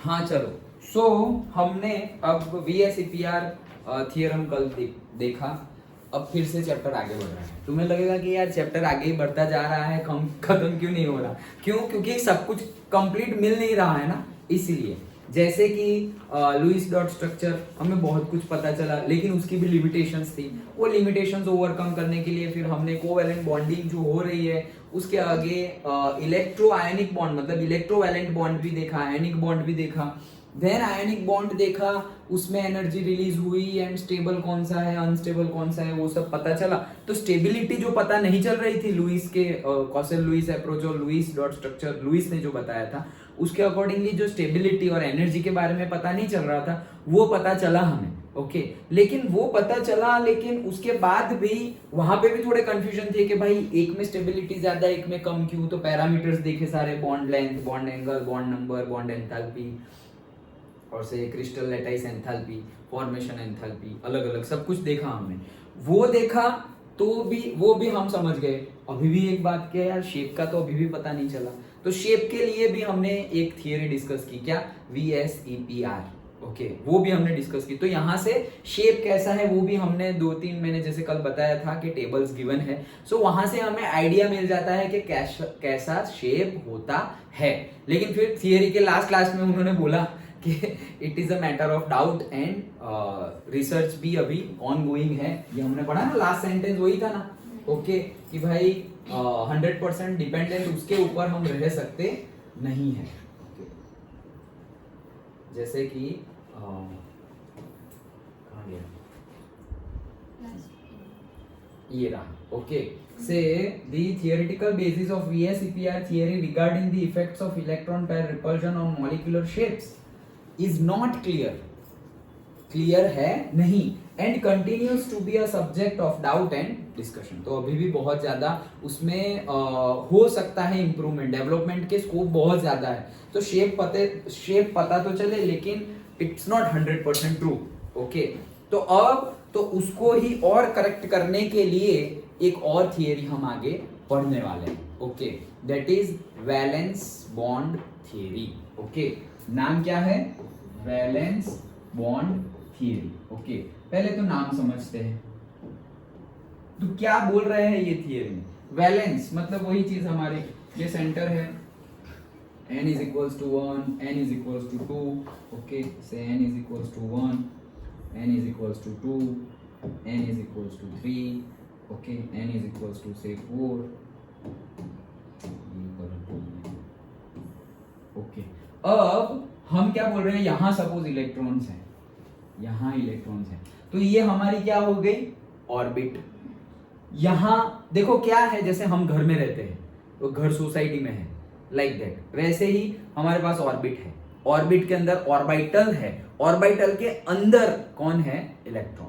हाँ चलो, हमने अब VSEPR थियरम कल देखा। अब फिर से चैप्टर आगे बढ़ रहा है। तुम्हें लगेगा कि यार चैप्टर आगे ही बढ़ता जा रहा है, खत्म क्यों नहीं हो रहा? क्यों? क्योंकि सब कुछ कंप्लीट मिल नहीं रहा है ना, इसीलिए। जैसे कि लुईस डॉट स्ट्रक्चर हमें बहुत कुछ पता चला, लेकिन उसकी भी लिमिटेशंस थी। वो लिमिटेशंस ओवरकम करने के लिए फिर हमने कोवैलेंट बॉन्डिंग जो हो रही है उसके आगे इलेक्ट्रो आयनिक बॉन्ड, मतलब इलेक्ट्रोवैलेंट बॉन्ड भी देखा, आयनिक बॉन्ड भी देखा। देन आयनिक बॉन्ड देखा, उसमें एनर्जी रिलीज हुई एंड स्टेबल कौन सा है, अनस्टेबल कौन सा है, वो सब पता चला। तो स्टेबिलिटी जो पता नहीं चल रही थी लुईस के कॉसेल लुईस अप्रोच और लुईस डॉट स्ट्रक्चर लुईस ने जो बताया था उसके अकॉर्डिंगली जो स्टेबिलिटी और एनर्जी के बारे में पता नहीं चल रहा था वो पता चला हमें। ओके, लेकिन वो पता चला, लेकिन उसके बाद भी वहां पे भी थोड़े कंफ्यूजन थे कि भाई एक में स्टेबिलिटी ज्यादा एक में कम क्यों। तो पैरामीटर्स देखे सारे, bond length, bond angle, bond number, bond enthalpy और से crystal lattice enthalpy, formation enthalpy, अलग अलग सब कुछ देखा हमने। वो देखा तो भी वो भी हम समझ गए। अभी भी एक बात क्या यार, शेप का तो अभी भी पता नहीं चला। तो शेप के लिए भी हमने एक थियरी डिस्कस की, क्या? VSEPR। ओके, वो भी हमने डिस्कस की। तो यहाँ से शेप कैसा है वो भी हमने 2-3 मैंने जैसे कल बताया था कि टेबल्स गिवन है। सो वहां से हमें आइडिया मिल जाता है कि कैसा शेप होता है। लेकिन फिर थियरी के लास्ट में उन्होंने बोला कि it is a matter of doubt and research भी अभी ऑन गोइंग है। ये हमने पढ़ा ना, लास्ट सेंटेंस वही था ना। ओके, कि भाई 100% डिपेंडेंट उसके ऊपर हम रह सकते नहीं है। जैसे कि कहाँ गया ये रहा। Okay, say the theoretical basis of VSEPR theory regarding the effects of electron pair repulsion on molecular shapes is not clear है नहीं, and continues to be a subject of doubt and discussion। तो अभी भी बहुत ज्यादा उसमें हो सकता है इम्प्रूवमेंट, डेवलपमेंट के स्कोप बहुत ज्यादा है। तो शेप पता तो चले, लेकिन इट्स नॉट 100% ट्रू। ओके, तो अब तो उसको ही और करेक्ट करने के लिए एक और थियरी हम आगे पढ़ने वाले हैं। Okay, that is valence bond theory. Okay, नाम क्या है? Valence bond theory. ओके, पहले तो नाम समझते हैं। तो क्या बोल रहे हैं ये थियरी में? वैलेंस मतलब वही चीज हमारी, ये सेंटर है, n is equals to 1, n is equals to 2, okay, say n is equals to 1, n is equals to 2, n is equals to 3, okay, n is equals to say 4, okay। अब हम क्या बोल रहे हैं, यहां सपोज इलेक्ट्रॉन्स हैं, यहां electrons हैं, तो ये हमारी क्या हो गई? ऑर्बिट। यहां देखो क्या है, जैसे हम घर में रहते हैं तो घर सोसाइटी में है, लाइक दैट, वैसे ही हमारे पास ऑर्बिट है। ऑर्बिट के अंदर ऑर्बिटल है, ऑर्बिटल के अंदर कौन है? इलेक्ट्रॉन।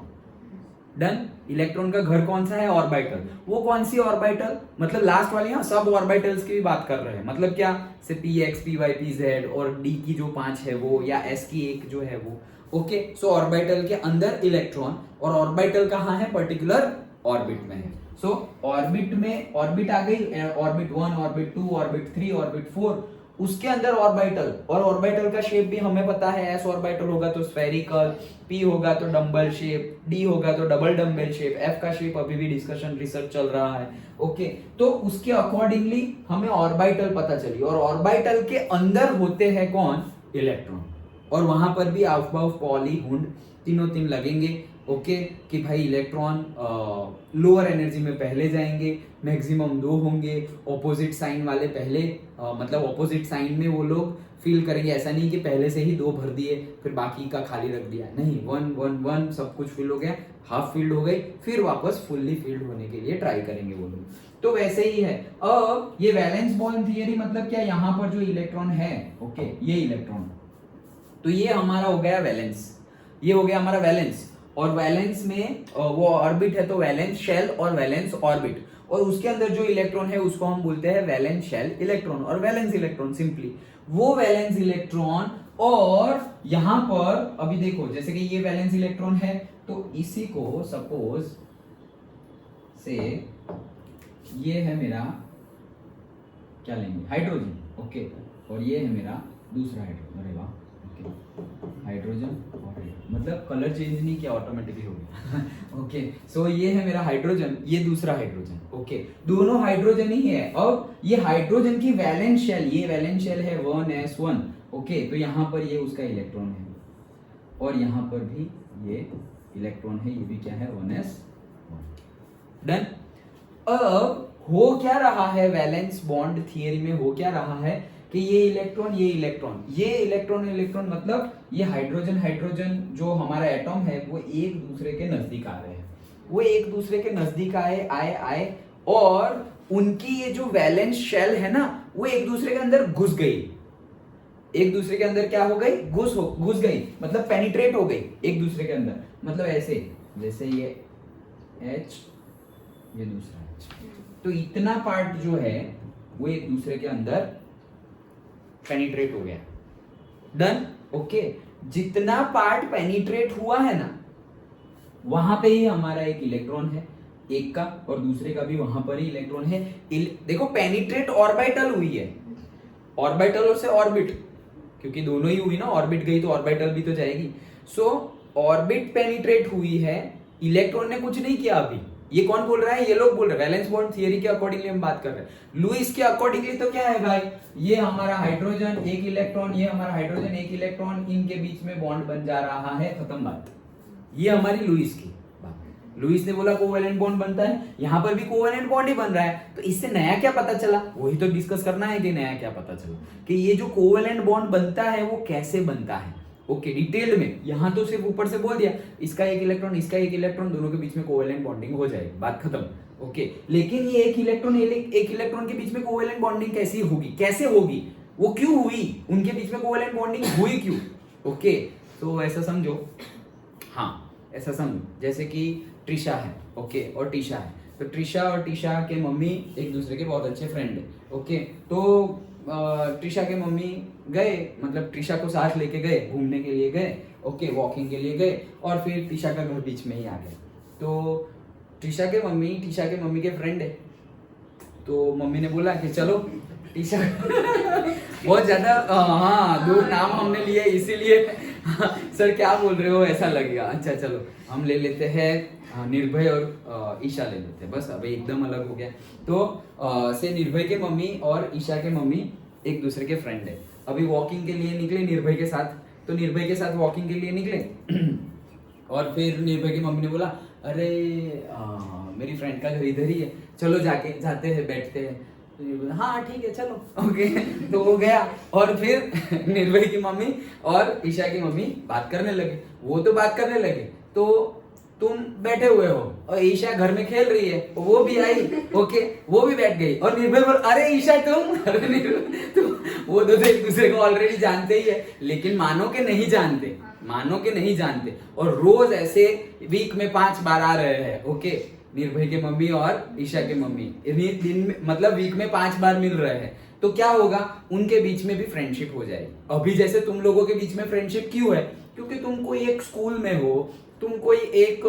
डन। इलेक्ट्रॉन का घर कौन सा है? ऑर्बिटल। वो कौन सी ऑर्बिटल? मतलब लास्ट वाली, हाँ, सब ऑर्बिटल्स की भी बात कर रहे हैं। मतलब क्या? से px py pz और d की जो 5 है वो, या s की 1 जो है वो। ओके, सो ऑर्बिटल के अंदर इलेक्ट्रॉन, और ऑर्बिटल कहाँ है? पर्टिकुलर ऑर्बिट में है। सो ऑर्बिट में ऑर्बिट आ गई, ऑर्बिट 1, ऑर्बिट 2, ऑर्बिट 3, ऑर्बिट 4, उसके अंदर ऑर्बिटल। और ऑर्बिटल का शेप भी हमें पता है, एस ऑर्बिटल होगा तो स्फेरिकल, पी होगा तो डम्बल शेप, डी होगा तो डबल डम्बल शेप, एफ का शेप अभी भी डिस्कशन रिसर्च चल रहा है। ओके, तो उसके अकॉर्डिंगली हमें ऑर्बिटल पता चली, और ऑर्बिटल के अंदर होते हैं कौन? इलेक्ट्रॉन। और वहां पर भी आउफबाउफ, पॉली, हुंड तीनों तीन लगेंगे। ओके, कि भाई इलेक्ट्रॉन लोअर एनर्जी में पहले जाएंगे, मैक्सिमम 2 होंगे, ऑपोजिट साइन वाले पहले, मतलब ऑपोजिट साइन में वो लोग फील करेंगे। ऐसा नहीं कि पहले से ही 2 भर दिए फिर बाकी का खाली रख दिया, नहीं, 1 1 1 सब कुछ फिल हो गया, हाफ फील्ड हो गई, फिर वापस फुल्ली फील्ड होने के लिए ट्राई करेंगे वो लोग। तो वैसे ही है। अब ये वैलेंस बॉन्ड थियरी मतलब क्या? यहाँ पर जो इलेक्ट्रॉन है, ओके, ये इलेक्ट्रॉन, तो ये हमारा हो गया वैलेंस, ये हो गया हमारा वैलेंस। और वैलेंस में वो ऑर्बिट है तो वैलेंस शेल और वैलेंस ऑर्बिट, और उसके अंदर जो इलेक्ट्रॉन है उसको हम बोलते हैं वैलेंस शेल इलेक्ट्रॉन और वैलेंस इलेक्ट्रॉन, सिंपली वो वैलेंस इलेक्ट्रॉन। और यहां पर अभी देखो, जैसे कि ये वैलेंस इलेक्ट्रॉन है, तो इसी को सपोज से ये है मेरा, क्या लेंगे? हाइड्रोजन। ओके, और ये है मेरा दूसरा हाइड्रोजन। अरे वाह, ओके हाइड्रोजन और मतलब कलर चेंज नहीं किया, ऑटोमेटिकली हो गया ओके सो ये है मेरा हाइड्रोजन, ये दूसरा हाइड्रोजन ओके दोनों हाइड्रोजन ही है। और ये हाइड्रोजन की वैलेंस शेल, ये वैलेंस शेल है 1s1 ओके तो यहाँ पर ये उसका इलेक्ट्रॉन है और यहाँ पर भी ये इलेक्ट्रॉन है, ये भी क्या है 1s1 डन। अब हो क्या रहा है वैलेंस बॉन्ड थियरी में, हो क्या रहा है कि ये इलेक्ट्रॉन ये इलेक्ट्रॉन ये इलेक्ट्रॉन इलेक्ट्रॉन मतलब ये हाइड्रोजन हाइड्रोजन जो हमारा एटॉम है वो एक दूसरे के नजदीक आ रहे हैं, वो एक दूसरे के नजदीक आए आए आए और उनकी ये जो वैलेंस शेल है ना वो एक दूसरे के अंदर घुस गई, एक दूसरे के अंदर क्या हो गई घुस गई मतलब पेनिट्रेट हो गई एक दूसरे के अंदर, मतलब ऐसे जैसे ये H ये दूसरा H, तो इतना पार्ट जो है वो एक दूसरे के अंदर पेनिट्रेट हो गया डन ओके। जितना पार्ट पेनिट्रेट हुआ है ना वहां पे ही हमारा एक इलेक्ट्रॉन है एक का और दूसरे का भी वहां पर ही इलेक्ट्रॉन है। देखो पेनिट्रेट ऑर्बिटल हुई है, ऑर्बिटल से ऑर्बिट क्योंकि दोनों ही हुई ना, ऑर्बिट गई तो ऑर्बिटल भी तो जाएगी। सो ऑर्बिट पेनिट्रेट हुई है, इलेक्ट्रॉन ने कुछ नहीं किया अभी। ये कौन बोल रहा है? ये लोग बोल रहे हैं, वैलेंस बॉन्ड थियरी के अकॉर्डिंगली हम बात कर रहे हैं। लुईस के अकॉर्डिंगली तो क्या है भाई, ये हमारा हाइड्रोजन एक इलेक्ट्रॉन, ये हमारा हाइड्रोजन एक इलेक्ट्रॉन, इनके बीच में बॉन्ड बन जा रहा है, खत्म बात। ये हमारी लुईस की बात। लुईस ने बोला कोवेलेंट बॉन्ड बनता है, यहां पर भी कोवेलेंट बॉन्ड ही बन रहा है। तो इससे नया क्या पता चला, वही तो डिस्कस करना है कि नया क्या पता चला कि ये जो कोवेलेंट बॉन्ड बनता है वो कैसे बनता है। ओके डिटेल्ड में, यहां तो सिर्फ ऊपर से बोल दिया इसका एक इलेक्ट्रॉन इसका एक इलेक्ट्रॉन, दोनों के बीच में कोवेलेंट बॉन्डिंग हो जाएगी, बात खत्म। ओके लेकिन ये एक इलेक्ट्रॉन के बीच में कोवेलेंट बॉन्डिंग कैसी होगी, कैसे होगी, वो क्यों हुई, उनके बीच में कोवेलेंट बॉन्डिंग हुई क्यों? ओके तो ऐसा समझो, हाँ ऐसा समझो जैसे कि ट्रिशा है ओके और टीशा है, तो ट्रिशा और टीशा के मम्मी एक दूसरे के बहुत अच्छे फ्रेंड है। ओके तो ट्रिशा के मम्मी गए, मतलब ट्रिशा को साथ लेके गए, घूमने के लिए गए, ओके वॉकिंग के लिए गए, और फिर ट्रिशा का घर बीच में ही आ गया। तो ट्रिशा के मम्मी के फ्रेंड है, तो मम्मी ने बोला कि चलो टीशा बहुत ज्यादा हाँ दो नाम हमने लिए इसीलिए सर क्या बोल रहे हो ऐसा लगेगा, अच्छा चलो हम ले लेते हैं निर्भय और ईशा ले लेते हैं, बस अभी एकदम अलग हो गया। तो से निर्भय के मम्मी और ईशा के मम्मी एक दूसरे के फ्रेंड है। अभी वॉकिंग के लिए निकले निर्भय के साथ, तो निर्भय के साथ वॉकिंग के लिए निकले और फिर निर्भय की मम्मी ने बोला अरे मेरी फ्रेंड का घर इधर ही है, चलो जाते हैं बैठते हैं। तो हाँ ठीक है चलो ओके तो वो गया और फिर निर्भय की मम्मी और ईशा की मम्मी बात करने लगे, वो तो बात करने लगे, तो तुम बैठे हुए हो और ईशा घर में खेल रही है, वो भी आई ओके वो भी बैठ गई और निर्भय बोल अरे ईशा तुम अरे निर्भय तो वो तो एक दूसरे को ऑलरेडी जानते ही है, लेकिन मानो के नहीं जानते और रोज ऐसे वीक में 5 बार आ रहे हैं। ओके निर्भय के मम्मी और ईशा के मम्मी दिन में मतलब वीक में 5 बार मिल रहे हैं, तो क्या होगा उनके बीच में भी फ्रेंडशिप हो जाएगी। अभी जैसे तुम लोगों के बीच में फ्रेंडशिप क्यों है, क्योंकि तुम कोई एक स्कूल में हो, तुम कोई एक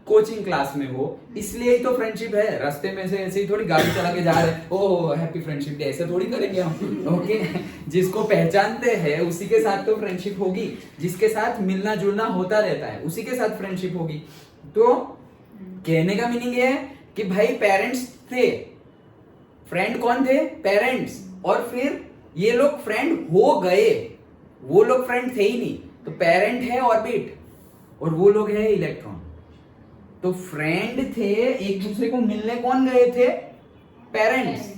कोचिंग क्लास में हो, इसलिए ही तो फ्रेंडशिप है। रास्ते में से ऐसे ही थोड़ी गाड़ी चला के जा रहे हैं ओह हैप्पी फ्रेंडशिप डे, ऐसे थोड़ी करेंगे हम। ओके जिसको पहचानते हैं उसी के साथ तो फ्रेंडशिप होगी, जिसके साथ मिलना जुलना होता रहता है उसी के साथ फ्रेंडशिप होगी। तो कहने का मीनिंग ये है कि भाई पेरेंट्स थे, फ्रेंड कौन थे? पेरेंट्स, और फिर ये लोग फ्रेंड हो गए, वो लोग फ्रेंड थे ही नहीं, तो पेरेंट है ऑर्बिट और वो लोग है इलेक्ट्रॉन। तो फ्रेंड थे, एक दूसरे को मिलने कौन गए थे? पेरेंट्स,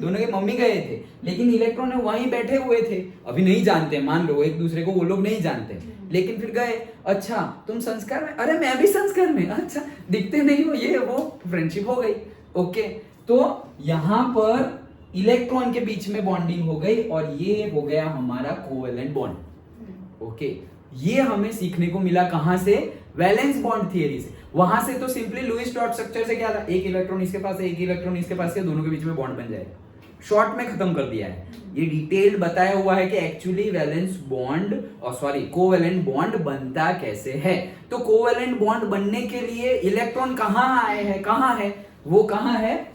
दोनों के मम्मी गए थे, लेकिन इलेक्ट्रॉन वहीं बैठे हुए थे, अभी नहीं जानते, मान लो एक दूसरे को वो लोग नहीं जानते, लेकिन फिर गए, अच्छा तुम संस्कार में, अरे मैं भी संस्कार में, अच्छा दिखते नहीं हो, ये वो फ्रेंडशिप हो गई। ओके तो यहां पर इलेक्ट्रॉन के बीच में बॉन्डिंग हो गई और ये हो गया हमारा कोवेलेंट बॉन्ड। ओके ये हमें सीखने को मिला कहां से? वैलेंस बॉन्ड थियरी से। वहां से तो सिंपली लुईस डॉट स्ट्रक्चर से क्या था, एक इलेक्ट्रॉन इसके पास है, एक इलेक्ट्रॉन इसके पास है, दोनों के बीच में बॉन्ड बन जाएगा, शॉर्ट में खत्म कर दिया है। ये डिटेल बताया हुआ है कि एक्चुअली वैलेंस बॉन्ड और सॉरी कोवेलेंट बॉन्ड बनता कैसे है। तो कोवेलेंट बॉन्ड बनने के लिए इलेक्ट्रॉन कहां आए हैं, कहां है वो, कहां है?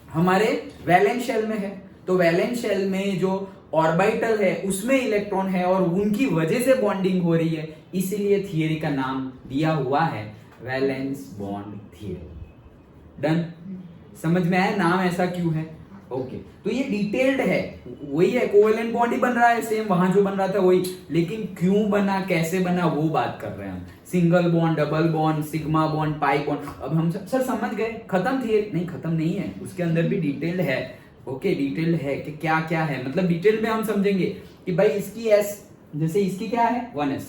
हमारे वैलेंस शेल में है। तो वैलेंस शेल में जो ऑर्बिटल है उसमें इलेक्ट्रॉन है और उनकी वजह से बॉन्डिंग हो रही है, इसीलिए थियरी का नाम दिया हुआ है वैलेंस बॉन्ड थियरी। डन, समझ में आया नाम ऐसा क्यों है? ओके तो ये डिटेल्ड है, वही है, कोवेलेंट बॉन्ड ही बन रहा है सेम वहां जो बन रहा था वही, लेकिन क्यों बना कैसे बना वो बात कर रहे हैं हम। Single bond, double bond, sigma bond, pi bond, अब हम सर समझ गए, खत्म थियरी? नहीं खत्म नहीं है, उसके अंदर भी डिटेल्ड है। ओके डिटेल्ड है कि क्या क्या है, मतलब डिटेल में हम समझेंगे कि भाई इसकी एस, जैसे इसकी क्या है 1s,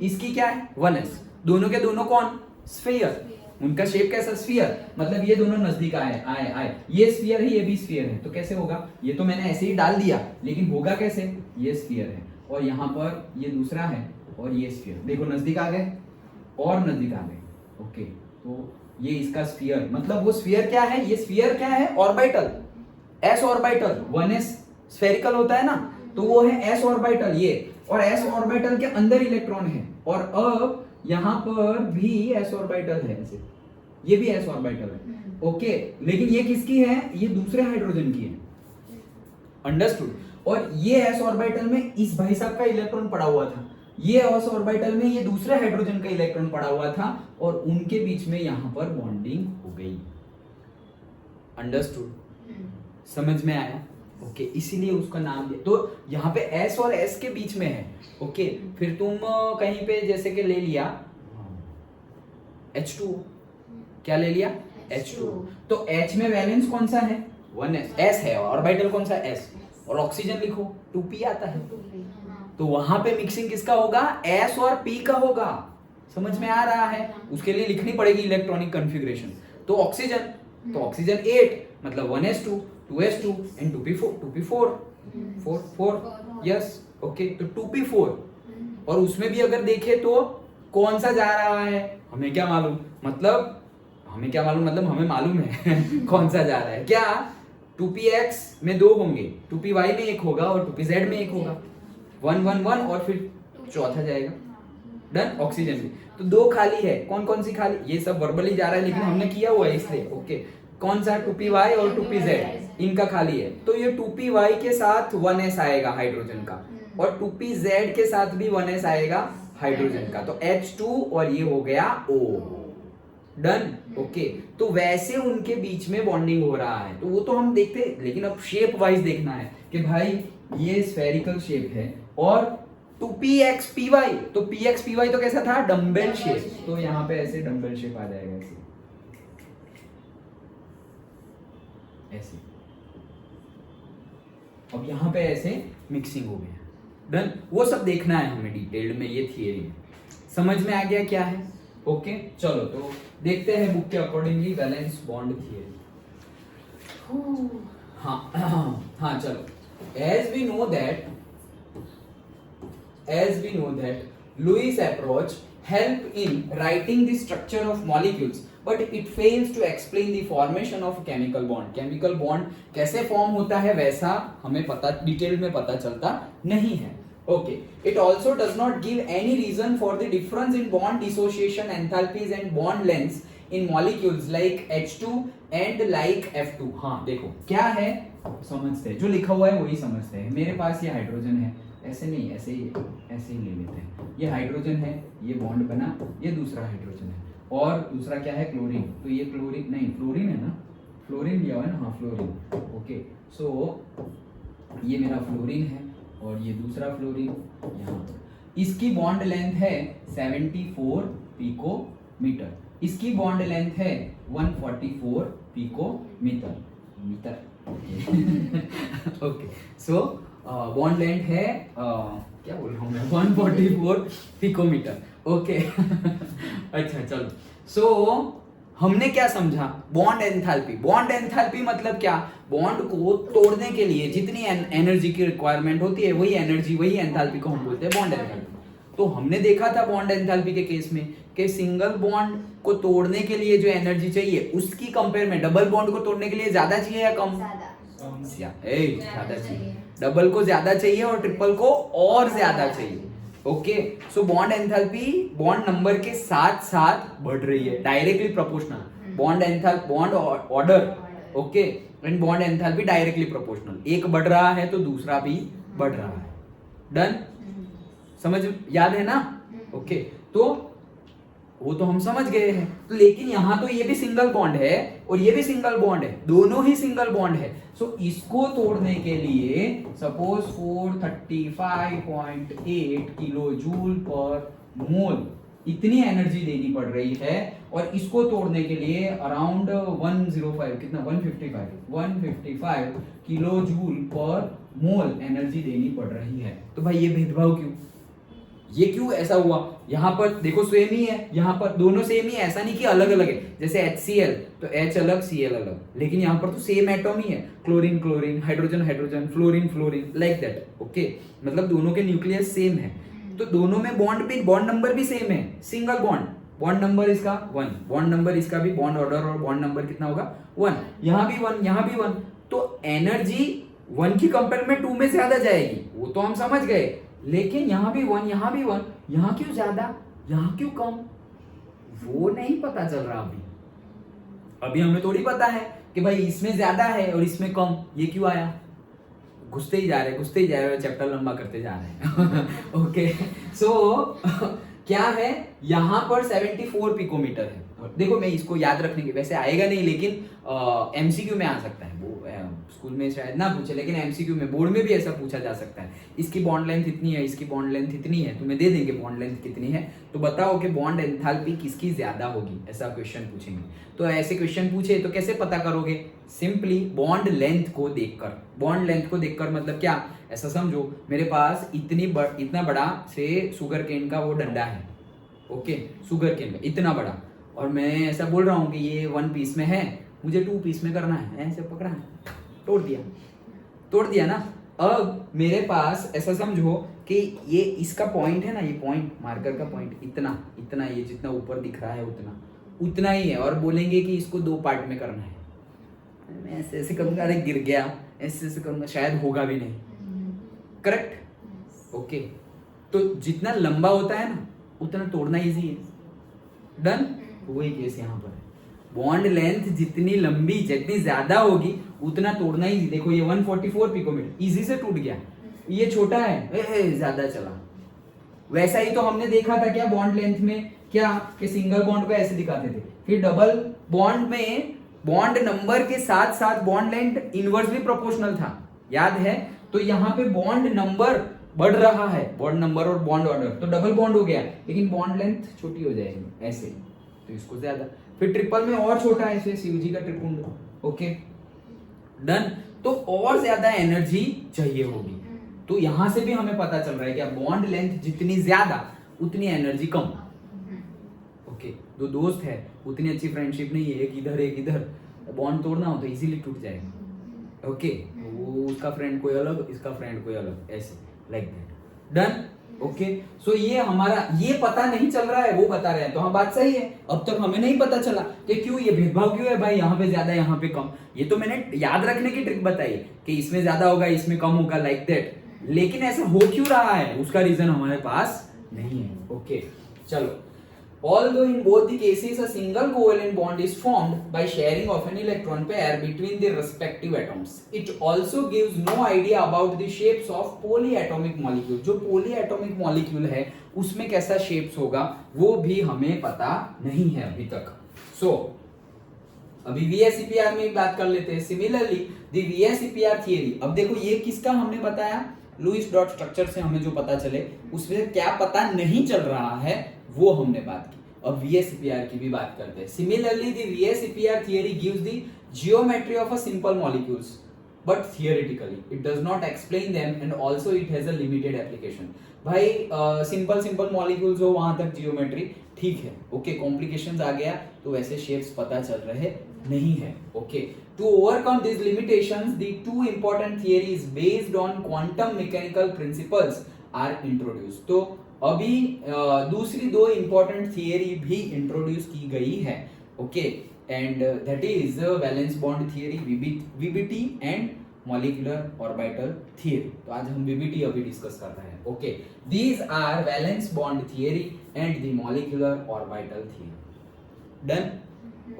इसकी क्या है 1s, दोनों के दोनों कौन स्फीयर, उनका शेप कैसा स्फीयर, मतलब ये दोनों नजदीक आए आए आए, ये स्फीयर है ये भी स्फीयर है, तो कैसे होगा? ये तो मैंने ऐसे ही डाल दिया, लेकिन होगा कैसे? ये स्फीयर है और यहाँ पर ये दूसरा है और ये स्फीयर, देखो नजदीक आ गए और नजदीक आ गए। ओके तो ये इसका स्फीयर, मतलब वो स्फीयर क्या है, ये स्फीयर क्या है orbital, S orbital, 1s spherical होता है ना, तो वो है एस ऑर्बिटल ये, और एस ऑर्बिटल के अंदर इलेक्ट्रॉन है, और अब यहां पर भी एस ऑर्बिटल है ऐसे, ये भी एस ऑर्बिटल है। ओके लेकिन ये किसकी है? ये दूसरे हाइड्रोजन की है, अंडरस्टूड। और ये एस ऑर्बिटल में इस भाई साहब का इलेक्ट्रॉन पड़ा हुआ था, ये एस ऑर्बिटल में ये दूसरे हाइड्रोजन का इलेक्ट्रॉन पड़ा हुआ था, और उनके बीच में यहां पर बॉन्डिंग हो गई, अंडरस्टूड, समझ में आया? ओके इसीलिए उसका नाम दिया। तो यहाँ पे S और S के बीच में है। ओके फिर तुम कहीं पे जैसे कि ले लिया H2, क्या ले लिया? H2, तो H में वैलेंस कौन सा है? 1s, S है, ऑर्बिटल कौन सा? S, और ऑक्सीजन लिखो 2p आता है, तो वहां पे मिक्सिंग किसका होगा? S और P का होगा, समझ में आ रहा है? उसके लिए लिखनी पड़ेगी इलेक्ट्रॉनिक कॉन्फ़िगरेशन। तो ऑक्सीजन, तो ऑक्सीजन 8 मतलब 1s2 2s2 and 2p4 4 yes. Okay तो 2p4, और उसमें भी अगर देखे तो कौन सा जा रहा है हमें क्या मालूम, मतलब हमें क्या मालूम, मतलब हमें मालूम है कौन सा जा रहा है, क्या 2px में 2 होंगे, 2py में 1 होगा और 2pz में 1 होगा, 1 1 1 और फिर चौथा जाएगा। डन, ऑक्सीजन भी तो 2 खाली है, कौन कौन सी खाली, ये सब वर्बली जा रहा है लेकिन हमने किया हुआ है इसलिए। ओके कौन सा? 2py और 2pz, इनका खाली है, तो ये 2py के साथ 1s आएगा हाइड्रोजन का, और 2pz के साथ भी 1s आएगा हाइड्रोजन का, तो H2 और ये हो गया O। डन। ओके तो वैसे उनके बीच में बॉन्डिंग हो रहा है, तो वो तो हम देखते हैं, लेकिन अब शेप वाइज देखना है कि भाई ये स्फेरिकल शेप है, और 2pxpy, तो pxpy तो कैसा था? डम्बेल शेप, तो यहाँ पे ऐसे डम्बेल शेप आ जाएगा ऐसे ऐसे, अब यहां पे ऐसे मिक्सिंग हो गया। डन, वो सब देखना है हमें डिटेल्ड में, ये थियरी है, समझ में आ गया क्या है? ओके चलो तो देखते हैं बुक के अकॉर्डिंगली वैलेंस बॉन्ड थियरी। हाँ हाँ चलो, as we know that Lewis approach help in writing the structure of molecules, but it fails to explain the formation of chemical bond. Chemical bond कैसे form होता है वैसा हमें पता, डिटेल में पता चलता नहीं है। Okay, it also does not give any reason for the difference in bond dissociation enthalpies and bond lengths in molecules like H2 and like F2। हाँ देखो क्या है, समझते हैं, जो लिखा हुआ है वही समझते हैं। मेरे पास ये हाइड्रोजन है, ऐसे नहीं, ऐसे ही ले लेते हैं, ये हाइड्रोजन है, ये बॉन्ड बना, ये दूसरा हाइड्रोजन है, और दूसरा क्या है? क्लोरीन, तो ये क्लोरीन नहीं, फ्लोरीन है ना, फ्लोरीन लिया हुआ है ना, हाँ फ्लोरीन। ओके सो ये मेरा फ्लोरीन है और ये दूसरा फ्लोरीन यहाँ पर, इसकी बॉन्ड लेंथ है 74 पिकोमीटर, इसकी बॉन्ड लेंथ है 144 picometre okay so bond length है क्या बोल रहा हूँ मैं, 144 पिकोमीटर। ओके अच्छा चलो, सो हमने क्या समझा? Bond enthalpy. बॉन्ड एंथैल्पी मतलब क्या? बॉन्ड को तोड़ने के लिए जितनी एनर्जी की रिक्वायरमेंट होती है, वही एनर्जी, वही एंथैल्पी को हम बोलते हैं बॉन्ड एंथैल्पी। तो हमने देखा था बॉन्ड एंथैल्पी के केस में कि सिंगल बॉन्ड को तोड़ने के लिए जो एनर्जी चाहिए उसकी कंपेयर में डबल बॉन्ड को तोड़ने के लिए ज्यादा चाहिए या कम? ज्यादा चाहिए। डबल को ज्यादा चाहिए और ट्रिपल को और ज्यादा चाहिए। Okay so bond enthalpy bond number के साथ साथ बढ़ रही है, directly proportional. Bond order, okay, and bond enthalpy directly proportional. एक बढ़ रहा है तो दूसरा भी बढ़ रहा है। डन, समझ याद है ना? ओके, तो वो तो हम समझ गए हैं। तो लेकिन यहां तो ये भी सिंगल बॉन्ड है और ये भी सिंगल बॉन्ड है, दोनों ही सिंगल बॉन्ड है। सो इसको तोड़ने के लिए सपोज 435.8 किलो जूल पर मोल इतनी एनर्जी देनी पड़ रही है, और इसको तोड़ने के लिए अराउंड 105 कितना 155 किलो जूल पर मोल एनर्जी देनी पड़ रही है। तो भाई ये भेदभाव क्यों, ये क्यों ऐसा हुआ? यहाँ पर देखो सेम ही है, यहाँ पर दोनों सेम ही है, ऐसा नहीं कि अलग अलग है। जैसे HCl तो H अलग Cl अलग, लेकिन यहाँ पर तो सेम एटम ही है, chlorine chlorine, hydrogen hydrogen, fluorine fluorine, like that. Okay, मतलब दोनों के न्यूक्लियस सेम है, तो दोनों में बॉन्ड नंबर भी सेम है, सिंगल बॉन्ड। बॉन्ड नंबर इसका 1, बॉन्ड नंबर इसका भी, बॉन्ड ऑर्डर और बॉन्ड नंबर कितना होगा 1, यहाँ भी 1 यहाँ भी 1, तो एनर्जी 1 की कंपेयर में 2 में ज्यादा जाएगी, वो तो हम समझ गए। लेकिन यहाँ भी 1 यहाँ भी 1, यहाँ क्यों ज्यादा यहाँ क्यों कम, वो नहीं पता चल रहा अभी हमें थोड़ी पता है कि भाई इसमें ज्यादा है और इसमें कम, ये क्यों आया? घुसते ही जा रहे, चैप्टर लंबा करते जा रहे हैं। ओके, सो क्या है यहाँ पर 74 पिकोमीटर है। देखो मैं इसको याद रखने की, वैसे आएगा नहीं लेकिन एमसीक्यू में आ सकता है, वो स्कूल में शायद ना पूछे, लेकिन एमसीक्यू में बोर्ड में भी ऐसा पूछा जा सकता है। इसकी बॉन्ड लेंथ इतनी है, इसकी बॉन्ड लेंथ इतनी है, तुम्हें दे देंगे बॉन्ड लेंथ कितनी है, तो बताओ कि बॉन्ड एंथैल्पी किसकी ज्यादा होगी, ऐसा क्वेश्चन पूछेंगे। तो ऐसे क्वेश्चन पूछे तो कैसे पता करोगे? सिंपली बॉन्ड लेंथ को देखकर। बॉन्ड लेंथ को देखकर मतलब क्या? ऐसा समझो मेरे पास इतना बड़ा से शुगर केन का वो डंडा है, ओके, शुगर केन का इतना बड़ा, और मैं ऐसा बोल रहा हूँ कि ये 1 पीस में है, मुझे 2 पीस में करना है, ऐसे पकड़ा है, तोड़ दिया ना। अब मेरे पास ऐसा समझो कि ये इसका पॉइंट है ना, ये पॉइंट मार्कर का पॉइंट इतना ये जितना ऊपर दिख रहा है उतना ही है, और बोलेंगे कि इसको 2 पार्ट में करना है। मैं ऐसे करूंगा, अरे गिर गया, ऐसे करूंगा, शायद होगा भी नहीं। करेक्ट? ओके, तो जितना लंबा होता है ना उतना तोड़ना इजी है। डन, वही केस यहाँ पर है। बॉन्ड लेंथ जितनी लंबी जितनी ज्यादा होगी उतना तोड़ना इजी। देखो ये 144 पिकोमीटर इजी से टूट गया, ये छोटा है ज्यादा चला। वैसा ही तो हमने देखा था क्या बॉन्ड लेंथ में, क्या कि सिंगल बॉन्ड को ऐसे दिखाते थे, फिर डबल बॉन्ड में बॉन्ड नंबर के साथ साथ बॉन्ड लेंथ इनवर्सली प्रोपोर्शनल था, याद है? तो यहाँ पे बॉन्ड नंबर बढ़ रहा है, बॉन्ड नंबर और बॉन्ड ऑर्डर, तो डबल बॉन्ड हो गया, लेकिन बॉन्ड लेंथ छोटी हो जाएगी ऐसे, तो इसको ज्यादा। फिर ट्रिपल में और छोटा है, ऐसे शिवजी का त्रिपुंड। ओके डन, तो और ज्यादा एनर्जी चाहिए होगी। तो यहां से भी हमें पता चल रहा है कि बॉन्ड लेंथ जितनी ज्यादा उतनी एनर्जी कम। ओके, दो दोस्त है, उतनी अच्छी फ्रेंडशिप नहीं है, एक इधर, बॉन्ड तोड़ना हो तो इजीली टूट जाएगा। ओके, वो उसका फ्रेंड कोई अलग, इसका फ्रेंड कोई अलग, ऐसे लाइक दैट। डन। ओके, सो ये हमारा ये पता नहीं चल रहा है, वो बता रहे हैं, तो हाँ बात सही है। अब तक हमें नहीं पता चला कि क्यों ये भेदभाव क्यों है भाई, यहाँ पे ज्यादा यहाँ पे कम। ये तो मैंने याद रखने की ट्रिक बताई कि इसमें ज्यादा होगा इसमें कम होगा, लाइक दैट। लेकिन ऐसा हो क्यों रहा है उसका रीजन हमारे पास नहीं है। ओके, चलो। Although in both the cases a single covalent bond is formed by sharing of an electron pair between the respective atoms, it also gives no idea about the shapes of polyatomic molecule. जो polyatomic molecule है उसमें कैसा shapes होगा वो भी हमें पता नहीं है अभी तक। So अभी VSEPR में बात कर लेते हैं। Similarly the VSEPR theory, अब देखो ये किसका हमने बताया, लुईस डॉट स्ट्रक्चर से हमें जो पता चले उसमें क्या पता नहीं चल रहा है वो हमने बात की। अब VSEPR की भी बात करते हैं। Similarly, the VSEPR theory gives the geometry of a simple molecules, but theoretically it does not explain them and also it has a limited application. भाई सिंपल मॉलिक्यूल्स हो वहां तक जियोमेट्री ठीक है, ओके, कॉम्प्लिकेशंस आ गया तो वैसे शेप्स पता चल रहे नहीं है। Okay, to overcome this limitations the two important theories based on quantum mechanical principles are introduced. तो अभी दूसरी 2 इंपॉर्टेंट थियरी भी इंट्रोड्यूस की गई है। Okay, and that is valence bond theory, VBT and molecular orbital theory. तो आज हम VBT अभी डिस्कस कर रहे हैं। Okay, these are valence bond theory and the molecular orbital theory. Done.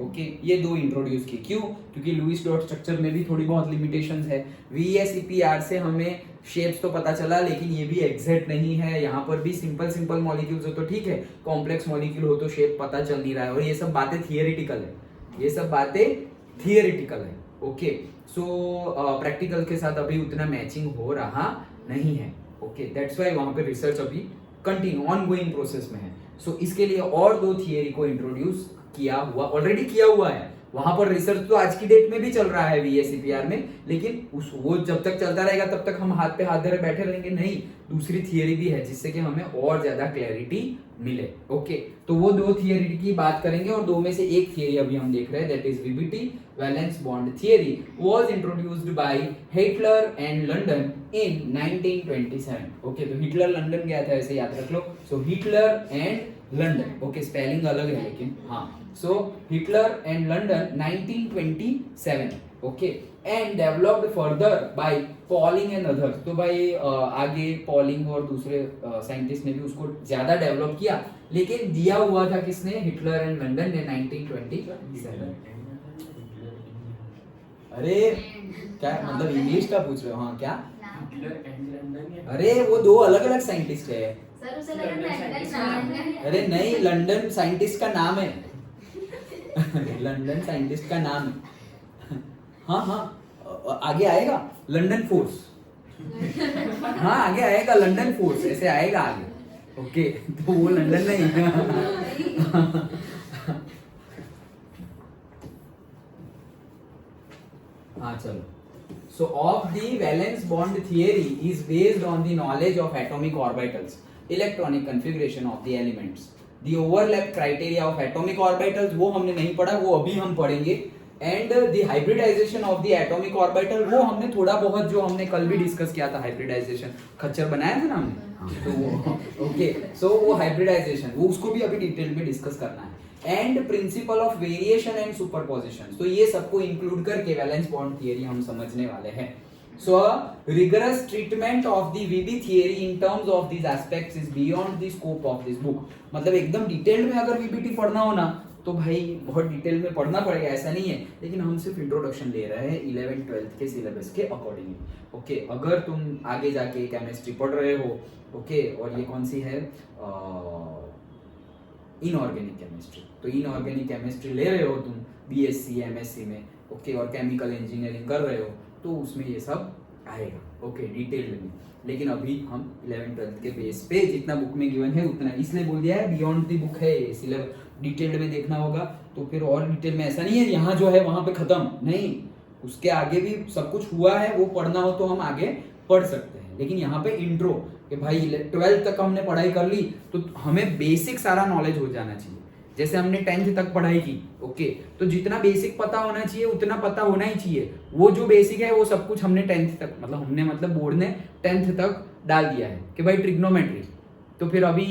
Okay, ये 2 इंट्रोड्यूस की, क्यों? क्योंकि लुईस डॉट स्ट्रक्चर में भी थोड़ी बहुत लिमिटेशंस है। VSEPR से हमें शेप्स तो पता चला, लेकिन ये भी एग्जैक्ट नहीं है। यहाँ पर भी सिंपल सिंपल मॉलिक्यूल्स हो तो ठीक है, कॉम्प्लेक्स मॉलिक्यूल हो तो शेप पता चल नहीं रहा है। और ये सब बातें थियोरेटिकल है, ये सब बातें थियोरेटिकल है। ओके, सो प्रैक्टिकल के साथ अभी उतना मैचिंग हो रहा नहीं है। ओके, दैट्स व्हाई वहां पे रिसर्च अभी कंटिन्यू ऑनगोइंग प्रोसेस में है। सो इसके लिए और 2 थियरी को इंट्रोड्यूस किया हुआ, ऑलरेडी किया हुआ है। वहां पर रिसर्च तो आज की डेट में भी चल रहा है VSCPR में, लेकिन वो जब तक चलता रहेगा तब तक हम हाथ पे हाथ धरे बैठे रहेंगे नहीं। दूसरी थियरी भी है जिससे कि हमें और ज्यादा क्लैरिटी मिले। ओके, तो वो 2 थियरी की बात करेंगे और 2 में से एक थियरी अभी हम देख रहे हैं, that is VBT valence bond theory was introduced by Heitler and London in 1927। Okay, तो हिटलर लंदन गया था, ऐसे याद रख लो। So Heitler and London, okay spelling अलग है लेकिन हाँ। So Heitler and London 1927, okay, and developed further by Pauling and others. तो भाई आगे पॉलिंग और दूसरे साइंटिस्ट ने भी उसको ज्यादा डेवलप किया, लेकिन दिया हुआ था किसने? हिटलर एंड लंदन ने 1927। अरे क्या मतलब इंग्लिश का पूछ रहे हो? हाँ क्या? अरे वो 2 अलग अलग साइंटिस्ट है सर, उसे लगा लंदन है। अरे नहीं, लंदन साइंटिस्ट का नाम है लंदन साइंटिस्ट का नाम है। हाँ हाँ, आगे आएगा लंदन फोर्स। हाँ आगे आएगा लंदन फोर्स, ऐसे आएगा आगे। ओके, तो वो लंदन नहीं हाँ चलो। So of the valence bond theory is based on the knowledge of atomic orbitals, electronic configuration of the elements, the overlap criteria of atomic orbitals वो हमने नहीं पढ़ा, वो अभी हम पढ़ेंगे, and the hybridization of the atomic orbital वो हमने थोड़ा बहुत, जो हमने कल भी डिस्कस किया था हाइब्रिडाइजेशन, खच्चर बनाया था ना हमने, तो वो ओके, सो वो हाइब्रिडाइजेशन वो उसको भी अभी डिटेल में डिस्कस करना है। And principle of variation and superposition, तो ये सबको इंक्लूड करके वैलेंस बॉन्ड थियरी हम समझने वाले हैं। So rigorous treatment of the VB theory in terms of this aspects is beyond the scope of this book. मतलब एकदम डिटेल में अगर VBT पढ़ना हो ना तो भाई बहुत डिटेल में पढ़ना पड़ेगा, ऐसा नहीं है, लेकिन हम सिर्फ इंट्रोडक्शन ले रहे हैं 11th-12th के सिलेबस के अकॉर्डिंगली। ओके, अगर तुम आगे जाके केमिस्ट्री पढ़ रहे हो, ओके, और ये कौन सी है, इनऑर्गेनिक केमिस्ट्री, तो इनऑर्गेनिक केमिस्ट्री ले रहे हो तुम BSc MSc में, ओके, और केमिकल इंजीनियरिंग कर रहे हो तो उसमें ये सब आएगा, ओके, डिटेल में। लेकिन अभी हम 11th-12th के बेस पे जितना बुक में गिवन है उतना, इसलिए बोल दिया है बियॉन्ड द बुक है ये, सिलेबस डिटेल्ड में देखना होगा तो फिर और डिटेल में, ऐसा नहीं है यहाँ जो है वहां पे खत्म नहीं, उसके आगे भी सब कुछ हुआ है, वो पढ़ना हो तो हम आगे पढ़ सकते हैं। लेकिन यहाँ पे इंट्रो कि भाई 12th तक हमने पढ़ाई कर ली तो हमें बेसिक सारा नॉलेज हो जाना चाहिए, जैसे हमने 10th तक पढ़ाई की, ओके, तो जितना बेसिक पता होना चाहिए उतना पता होना ही चाहिए। वो जो बेसिक है वो सब कुछ हमने 10th तक, मतलब हमने, मतलब बोर्ड ने 10th तक डाल दिया है कि भाई ट्रिग्नोमेट्री, तो फिर अभी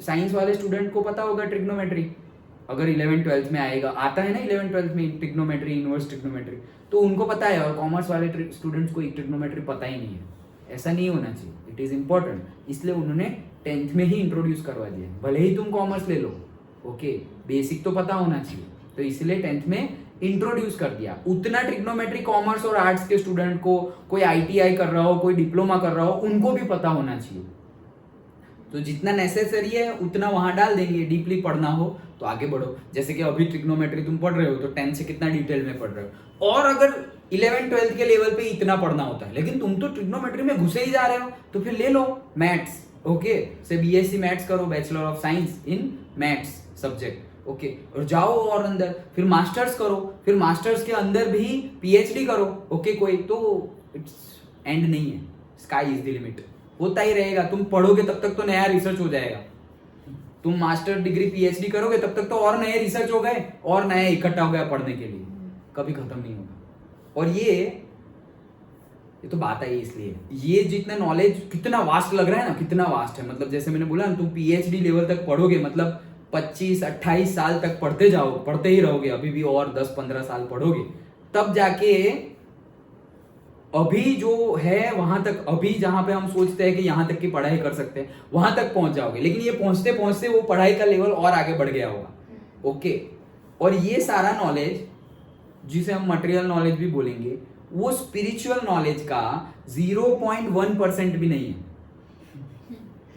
साइंस वाले स्टूडेंट को पता होगा ट्रिग्नोमेट्री, अगर 11th-12th में आएगा, आता है ना 11th-12th में ट्रिग्नोमेट्री, इनवर्स ट्रिग्नोमेट्री, तो उनको पता है, और कॉमर्स वाले स्टूडेंट्स को ट्रिग्नोमेट्री पता ही नहीं है। ऐसा नहीं होना चाहिए, इट इज इंपॉर्टेंट, इसलिए उन्होंने 10th में ही इंट्रोड्यूस करवा दिया, भले ही तुम कॉमर्स ले लो, ओके, बेसिक तो पता होना चाहिए, तो इसलिए 10th में इंट्रोड्यूस कर दिया। उतना ट्रिग्नोमेट्री कॉमर्स और आर्ट्स के स्टूडेंट को, कोई ITI कर रहा हो, कोई डिप्लोमा कर रहा हो, उनको भी पता होना चाहिए। तो जितना नेसेसरी है उतना वहां डाल देंगे, डीपली पढ़ना हो तो आगे बढ़ो। जैसे कि अभी ट्रिग्नोमेट्री तुम पढ़ रहे हो तो 10th से कितना डिटेल में पढ़ रहे हो, और अगर 11th-12th के लेवल पे इतना पढ़ना होता है, लेकिन तुम तो ट्रिग्नोमेट्री में घुसे ही जा रहे हो, तो फिर ले लो मैथ्स, ओके, से BSc मैथ्स करो, bachelor of science in maths subject, okay, और जाओ और अंदर फिर मास्टर्स करो, फिर मास्टर्स के अंदर भी PhD करो, ओके, कोई तो इट्स एंड नहीं है, स्काई इज द लिमिट, होता ही रहेगा। तुम पढ़ोगे तब तक तो नया रिसर्च हो जाएगा, तुम मास्टर डिग्री PhD करोगे तब तक तो और नए रिसर्च हो गए, और नया इकट्ठा हो गया पढ़ने के लिए, कभी खत्म नहीं होगा। और ये तो बात है, इसलिए ये जितना नॉलेज कितना वास्ट लग रहा है ना, कितना वास्ट है, मतलब जैसे मैंने बोला ना, तुम PhD लेवल तक पढ़ोगे, मतलब 25-28 साल तक पढ़ते जाओ, पढ़ते ही रहोगे, अभी भी और 10-15 साल पढ़ोगे, तब जाके अभी जो है वहां तक, अभी जहां पे हम सोचते हैं कि यहां तक की पढ़ाई कर सकते हैं, वहां तक पहुंच जाओगे, लेकिन ये पहुंचते पहुंचते वो पढ़ाई का लेवल और आगे बढ़ गया होगा, ओके। और ये सारा नॉलेज जिसे हम मटेरियल नॉलेज भी बोलेंगे, वो स्पिरिचुअल नॉलेज का 0.1% भी नहीं है।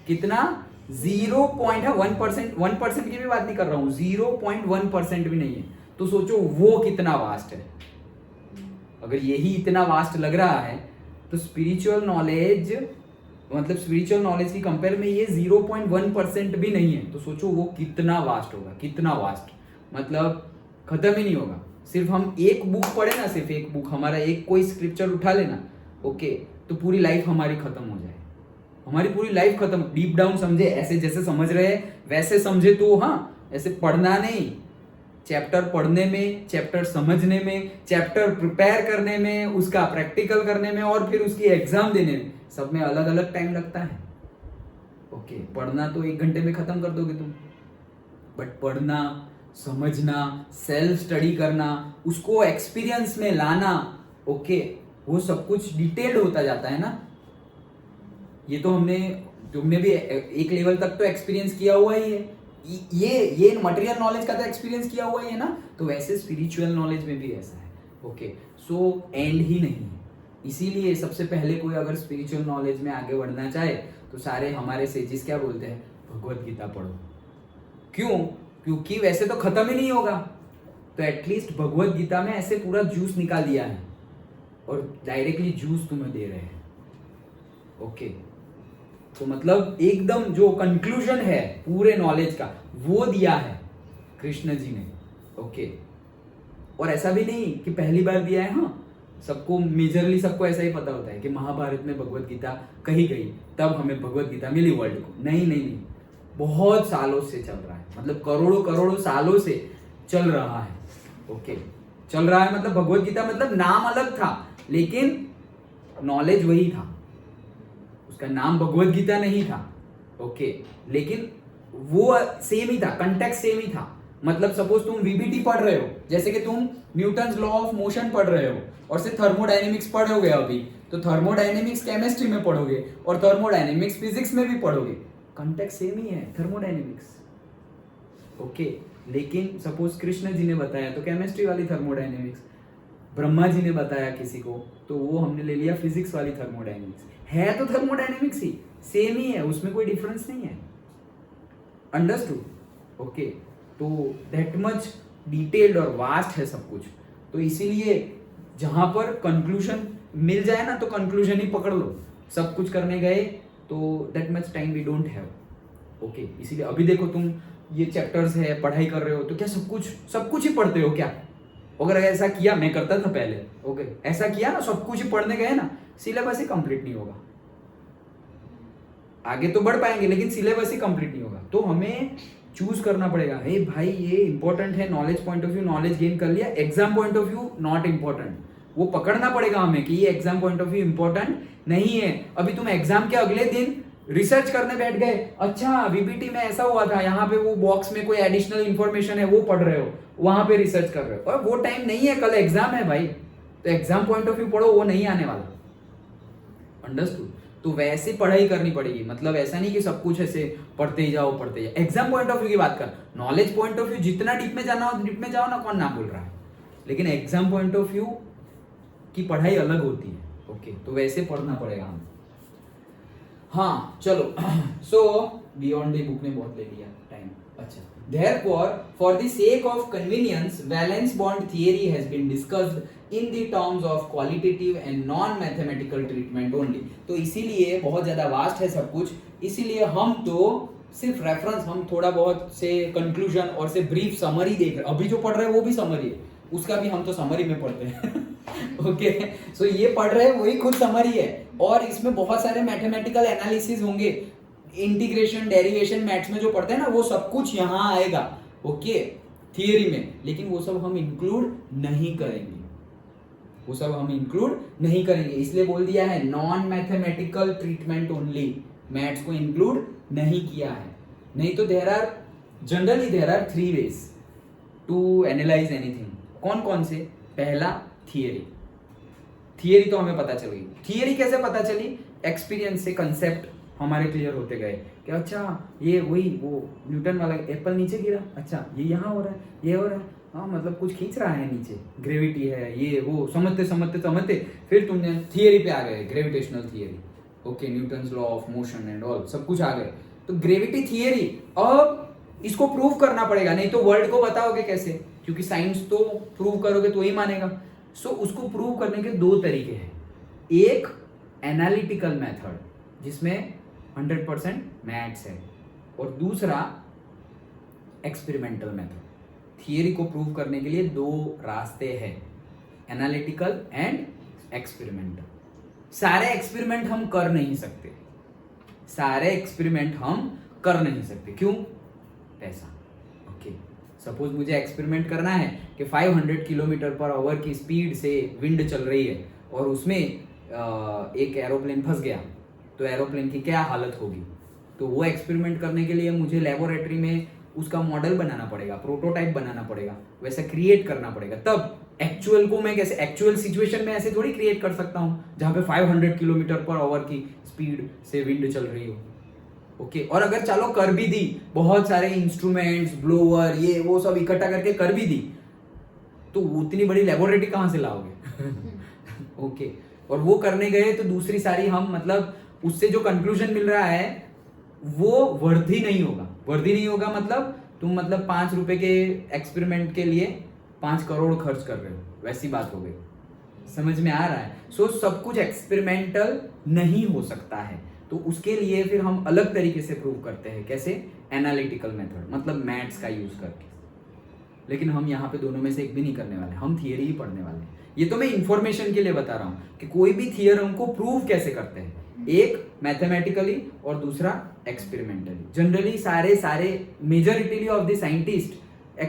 कितना? 0.1%, 1% की भी बात नहीं कर रहा हूं, 0.1% भी नहीं है। तो सोचो वो कितना वास्ट है। अगर यही इतना वास्ट लग रहा है तो स्पिरिचुअल नॉलेज, मतलब स्पिरिचुअल नॉलेज की कंपेयर में ये 0.1% भी नहीं है, तो सोचो वो कितना वास्ट होगा, कितना वास्ट, मतलब खत्म ही नहीं होगा। सिर्फ हम एक बुक पढ़े ना, सिर्फ एक बुक, हमारा एक कोई स्क्रिप्चर उठा लेना, ओके, तो पूरी लाइफ हमारी खत्म हो जाए, हमारी पूरी लाइफ खत्म। डीप डाउन समझे, ऐसे जैसे समझ रहे हैं वैसे समझे तो हाँ, ऐसे पढ़ना नहीं, चैप्टर पढ़ने में, चैप्टर समझने में, चैप्टर प्रिपेयर करने में, उसका प्रैक्टिकल करने में और फिर उसकी एग्जाम देने में, सब में अलग अलग टाइम लगता है। ओके, पढ़ना तो 1 घंटे में खत्म कर दोगे तुम, बट पढ़ना, समझना, सेल्फ स्टडी करना, उसको एक्सपीरियंस में लाना, ओके, वो सब कुछ डिटेल्ड होता जाता है ना। ये तो तुमने भी एक लेवल तक तो एक्सपीरियंस किया हुआ ही है, ये मटेरियल नॉलेज का तो एक्सपीरियंस किया हुआ ही है ना। तो वैसे स्पिरिचुअल नॉलेज में भी ऐसा है, ओके। सो एंड ही नहीं है। इसीलिए सबसे पहले कोई अगर स्पिरिचुअल नॉलेज में आगे बढ़ना चाहे तो सारे हमारे सेजिस क्या बोलते हैं, भगवत गीता पढ़ो। क्यों? क्योंकि वैसे तो खत्म ही नहीं होगा, तो एटलीस्ट भगवत गीता में ऐसे पूरा जूस निकाल दिया है और डायरेक्टली जूस तुम्हें दे रहे हैं, ओके। तो मतलब एकदम जो कंक्लूजन है पूरे नॉलेज का वो दिया है कृष्ण जी ने, ओके। और ऐसा भी नहीं कि पहली बार दिया है, हाँ, सबको मेजरली सबको ऐसा ही पता होता है कि महाभारत में भगवत गीता कही गई तब हमें भगवत गीता मिली वर्ल्ड को। नहीं नहीं नहीं, बहुत सालों से चल रहा है, मतलब करोड़ों करोड़ों सालों से चल रहा है, ओके। चल रहा है मतलब भगवत गीता, मतलब नाम अलग था लेकिन नॉलेज वही था, उसका नाम भगवत गीता नहीं था, ओके, लेकिन वो सेम ही था, कंटेक्स्ट सेम ही था। मतलब सपोज तुम वीबीटी पढ़ रहे हो, जैसे कि तुम न्यूटन्स लॉ ऑफ मोशन पढ़ रहे हो और से थर्मोडायनेमिक्स पढ़ोगे अभी, तो थर्मोडायनेमिक्स केमिस्ट्री में पढ़ोगे और थर्मोडायनेमिक्स फिजिक्स में भी पढ़ोगे, कंटेक्स्ट सेम ही है, थर्मोडायनेमिक्स, ओके। लेकिन सपोज कृष्ण जी ने बताया तो केमिस्ट्री वाली थर्मोडायनेमिक्स, ब्रह्मा जी ने बताया किसी को तो वो हमने ले लिया फिजिक्स वाली थर्मोडायनेमिक्स। है तो थर्मोडायनेमिक्स ही, सेम ही है, उसमें कोई डिफरेंस नहीं है। Understood, okay. तो दैट मच डिटेल्ड और वास्ट है सब कुछ, तो इसीलिए जहां पर कंक्लूजन मिल जाए ना तो कंक्लूजन ही पकड़ लो। सब कुछ करने गए तो that much time we don't have, okay. इसीलिए अभी देखो तुम ये चैप्टर्स है, पढ़ाई कर रहे हो तो क्या सब कुछ ही पढ़ते हो क्या? अगर ऐसा किया, मैं करता था पहले, ओके, ऐसा किया ना, सब कुछ ही पढ़ने गए ना, सिलेबस ही कंप्लीट नहीं होगा। आगे तो बढ़ पाएंगे लेकिन सिलेबस ही कंप्लीट नहीं होगा। तो हमें चूज करना पड़ेगा, हे भाई ये इंपॉर्टेंट है knowledge point of view, knowledge gain कर लिया, exam point of view not important, वो पकड़ना पड़ेगा हमें कि ये exam point of view important नहीं है। अभी तुम एग्जाम के अगले दिन रिसर्च करने बैठ गए, अच्छा वीबीटी में ऐसा हुआ था, यहाँ पे वो बॉक्स में कोई एडिशनल इंफॉर्मेशन है वो पढ़ रहे हो, वहां पे रिसर्च कर रहे हो, और वो टाइम नहीं है, कल एग्जाम है भाई, तो एग्जाम पॉइंट ऑफ व्यू पढ़ो, वो नहीं आने वाला। अंडरस्टूड? तो वैसे पढ़ाई करनी पड़ेगी, मतलब ऐसा नहीं कि सब कुछ ऐसे पढ़ते ही जाओ पढ़ते जाओ। एग्जाम पॉइंट ऑफ व्यू की बात कर, नॉलेज पॉइंट ऑफ व्यू जितना डीप में जाना हो डीप में जाओ ना, कौन ना बोल रहा है, लेकिन एग्जाम पॉइंट ऑफ व्यू की पढ़ाई अलग होती है, ओके। तो वैसे पढ़ना पड़ेगा हमें। हाँ चलो, सो बियॉन्ड द बुक ने बहुत ले लिया टाइम, अच्छा। Therefore, for the sake of convenience, valence bond theory has been discussed in the terms of qualitative and non-mathematical treatment only. तो इसीलिए बहुत ज़्यादा वास्ट है सब कुछ, इसीलिए हम तो सिर्फ रेफरेंस, हम थोड़ा बहुत से कंक्लूजन और से ब्रीफ समरी देख रहे हैं। अभी जो पढ़ रहे हैं वो भी समरी है, उसका भी हम तो समरी में पढ़ते हैं, ओके। सो ये पढ़ रहे हैं वही खुद समरी है, और इसमें बहुत सारे मैथमेटिकल एनालिसिस होंगे, इंटीग्रेशन डेरिवेशन मैथ्स में जो पढ़ते हैं ना वो सब कुछ यहाँ आएगा, ओके, थियरी में, लेकिन वो सब हम इंक्लूड नहीं करेंगे, वो सब हम इंक्लूड नहीं करेंगे, इसलिए बोल दिया है non mathematical treatment only, maths को इंक्लूड नहीं किया है। नहीं तो there are 3 ways to analyse anything. कौन कौन से? पहला थियरी तो हमें पता चल गई। थियरी कैसे पता चली? एक्सपीरियंस से कंसेप्ट हमारे क्लियर होते गए कि अच्छा ये वही वो न्यूटन वाला एप्पल नीचे गिरा, अच्छा ये यहाँ हो रहा है, ये हो रहा है, हाँ मतलब कुछ खींच रहा है नीचे, ग्रेविटी है, ये वो, समझते समझते समझते फिर तुमने थियरी पे आ गए, gravitational theory, okay, Newton's law of motion and all, सब कुछ आ गए। तो ग्रेविटी थियरी, अब इसको प्रूव करना पड़ेगा, नहीं तो वर्ल्ड को बताओगे कैसे, क्योंकि साइंस तो प्रूव करोगे तो ही मानेगा। सो उसको प्रूव करने के दो तरीके हैं, एक एनालिटिकल मेथड जिसमें 100% मैथ्स है, और दूसरा एक्सपेरिमेंटल मेथड। थियरी को प्रूव करने के लिए दो रास्ते हैं, एनालिटिकल एंड एक्सपेरिमेंटल। सारे एक्सपेरिमेंट हम कर नहीं सकते, सारे एक्सपेरिमेंट हम कर नहीं सकते, क्यों? पैसा। ओके, सपोज मुझे एक्सपेरिमेंट करना है कि 500 किलोमीटर पर आवर की स्पीड से विंड चल रही है और उसमें एक एरोप्लेन फंस गया, तो एरोप्लेन की क्या हालत होगी। तो वो एक्सपेरिमेंट करने के लिए मुझे लेबोरेटरी में उसका मॉडल बनाना पड़ेगा, प्रोटोटाइप बनाना पड़ेगा, वैसा क्रिएट करना पड़ेगा। तब एक्चुअल को मैं कैसे, एक्चुअल सिचुएशन में ऐसे थोड़ी क्रिएट कर सकता हूँ जहाँ पे 500 किलोमीटर पर आवर की स्पीड से विंड चल रही हो। ओके, और अगर चलो कर भी दी, बहुत सारे इंस्ट्रूमेंट्स, ब्लोअर, ये वो सब इकट्ठा करके कर भी दी, तो उतनी बड़ी लेबोरेटरी कहाँ से लाओगे? ओके, और वो करने गए तो दूसरी सारी हम मतलब उससे जो कंक्लूजन मिल रहा है वो वर्दी नहीं होगा। वर्दी नहीं होगा मतलब तुम मतलब 5 रुपए के एक्सपेरिमेंट के लिए 5 करोड़ खर्च कर रहे हो, वैसी बात हो गई। समझ में आ रहा है? सो सब कुछ एक्सपेरिमेंटल नहीं हो सकता है, तो उसके लिए फिर हम अलग तरीके से प्रूव करते हैं। कैसे? एनालिटिकल मेथड, मतलब मैथ्स का यूज करके। लेकिन हम यहाँ पे दोनों में से एक भी नहीं करने वाले, हम थियरी ही पढ़ने वाले हैं। ये तो मैं इंफॉर्मेशन के लिए बता रहा हूँ कि कोई भी थियरम को प्रूव कैसे करते हैं, एक मैथमेटिकली और दूसरा एक्सपेरिमेंटली। जनरली सारे majority of the scientist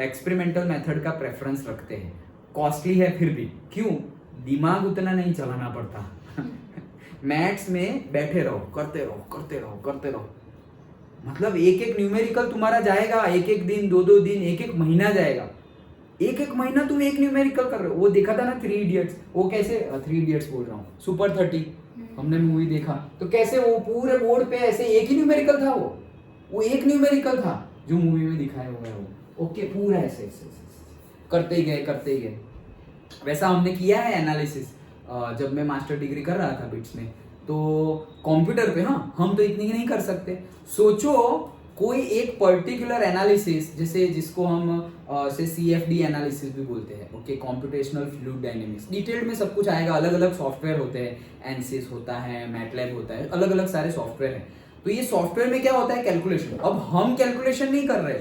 experimental method का प्रेफरेंस रखते हैं। कॉस्टली है फिर भी, क्यों? दिमाग उतना नहीं चलाना पड़ता। मैथ्स में बैठे रहो, करते रहो करते रहो करते रहो, मतलब एक एक न्यूमेरिकल तुम्हारा जाएगा, एक एक दिन, दो दो दिन, एक एक महीना जाएगा। एक एक महीना तुम एक न्यूमेरिकल कर रहे हो। वो देखा था ना 3 इडियट्स, वो कैसे 3 इडियट्स बोल रहा हूँ, सुपर 30 हमने मूवी देखा, तो कैसे वो पूरे बोर्ड पे ऐसे एक ही न्यूमेरिकल था, वो एक न्यूमेरिकल था जो मूवी में दिखाया हुआ है वो। ओके, पूरा ऐसे करते ही गए। वैसा हमने किया है एनालिसिस जब मैं मास्टर डिग्री कर रहा था बिट्स में, तो कंप्यूटर पे हाँ हम तो इतनी नहीं कर सकते। सोचो कोई एक पर्टिकुलर एनालिसिस, जैसे जिसको हम से CFD एनालिसिस भी बोलते हैं, okay, computational fluid dynamics, detail में सब कुछ आएगा। अलग अलग सॉफ्टवेयर होते हैं, एनसिस होता है, मैटलैब होता है, अलग अलग सारे सॉफ्टवेयर हैं। तो ये सॉफ्टवेयर में क्या होता है? कैलकुलेशन। अब हम कैलकुलेशन नहीं कर रहे,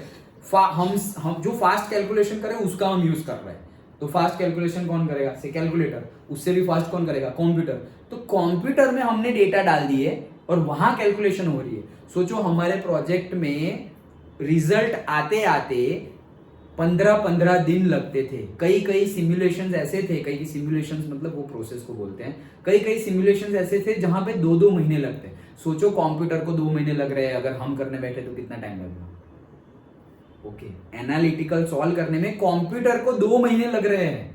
हम जो फास्ट कैलकुलेशन करें उसका हम यूज कर रहे हैं। तो फास्ट कैलकुलेशन कौन करेगा? से कैलकुलेटर। उससे भी फास्ट कौन करेगा? कंप्यूटर। तो कंप्यूटर में हमने डेटा डाल दिए और वहां कैलकुलेशन हो रही है। सोचो हमारे प्रोजेक्ट में रिजल्ट आते आते 15-15 दिन लगते थे। कई सिमुलेशंस ऐसे थे, कई सिमुलेशंस मतलब वो प्रोसेस को बोलते हैं, कई सिमुलेशंस ऐसे थे जहां पे 2-2 महीने लगते। सोचो कंप्यूटर को 2 महीने लग रहे हैं, अगर हम करने बैठे तो कितना टाइम लगेगा? ओके, एनालिटिकल सॉल्व करने में कंप्यूटर को 2 महीने लग रहे हैं,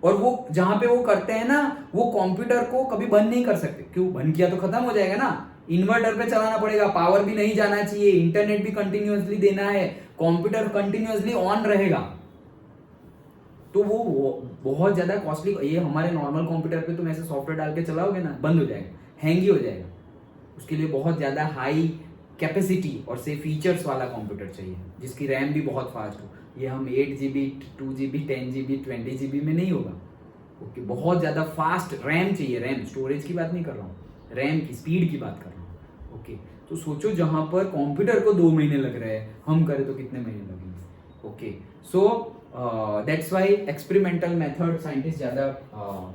और वो जहां पे वो करते हैं ना, वो कंप्यूटर को कभी बंद नहीं कर सकते। क्यों? बंद किया तो खत्म हो जाएगा ना, इन्वर्टर पे चलाना पड़ेगा, पावर भी नहीं जाना चाहिए, इंटरनेट भी कंटिन्यूअसली देना है, कंप्यूटर कंटिन्यूअसली ऑन रहेगा। तो वो बहुत ज्यादा कॉस्टली। ये हमारे नॉर्मल कंप्यूटर पे तुम ऐसे सॉफ्टवेयर डाल के चलाओगे ना, बंद हो जाएगा, हैंग ही हो जाएगा। उसके लिए बहुत ज्यादा हाई कैपेसिटी और से फीचर्स वाला कंप्यूटर चाहिए, जिसकी रैम भी बहुत फास्ट हो। ये हम 8GB 2GB 10GB 20GB में नहीं होगा। ओके, बहुत ज्यादा फास्ट रैम चाहिए। रैम, स्टोरेज की बात नहीं कर रहा हूँ, रैम की स्पीड की बात कर रहा हूँ। ओके, तो सोचो जहां पर कंप्यूटर को 2 महीने लग रहे हैं, हम करें तो कितने महीने लगेंगे? Okay, so that's why experimental method scientist ज्यादा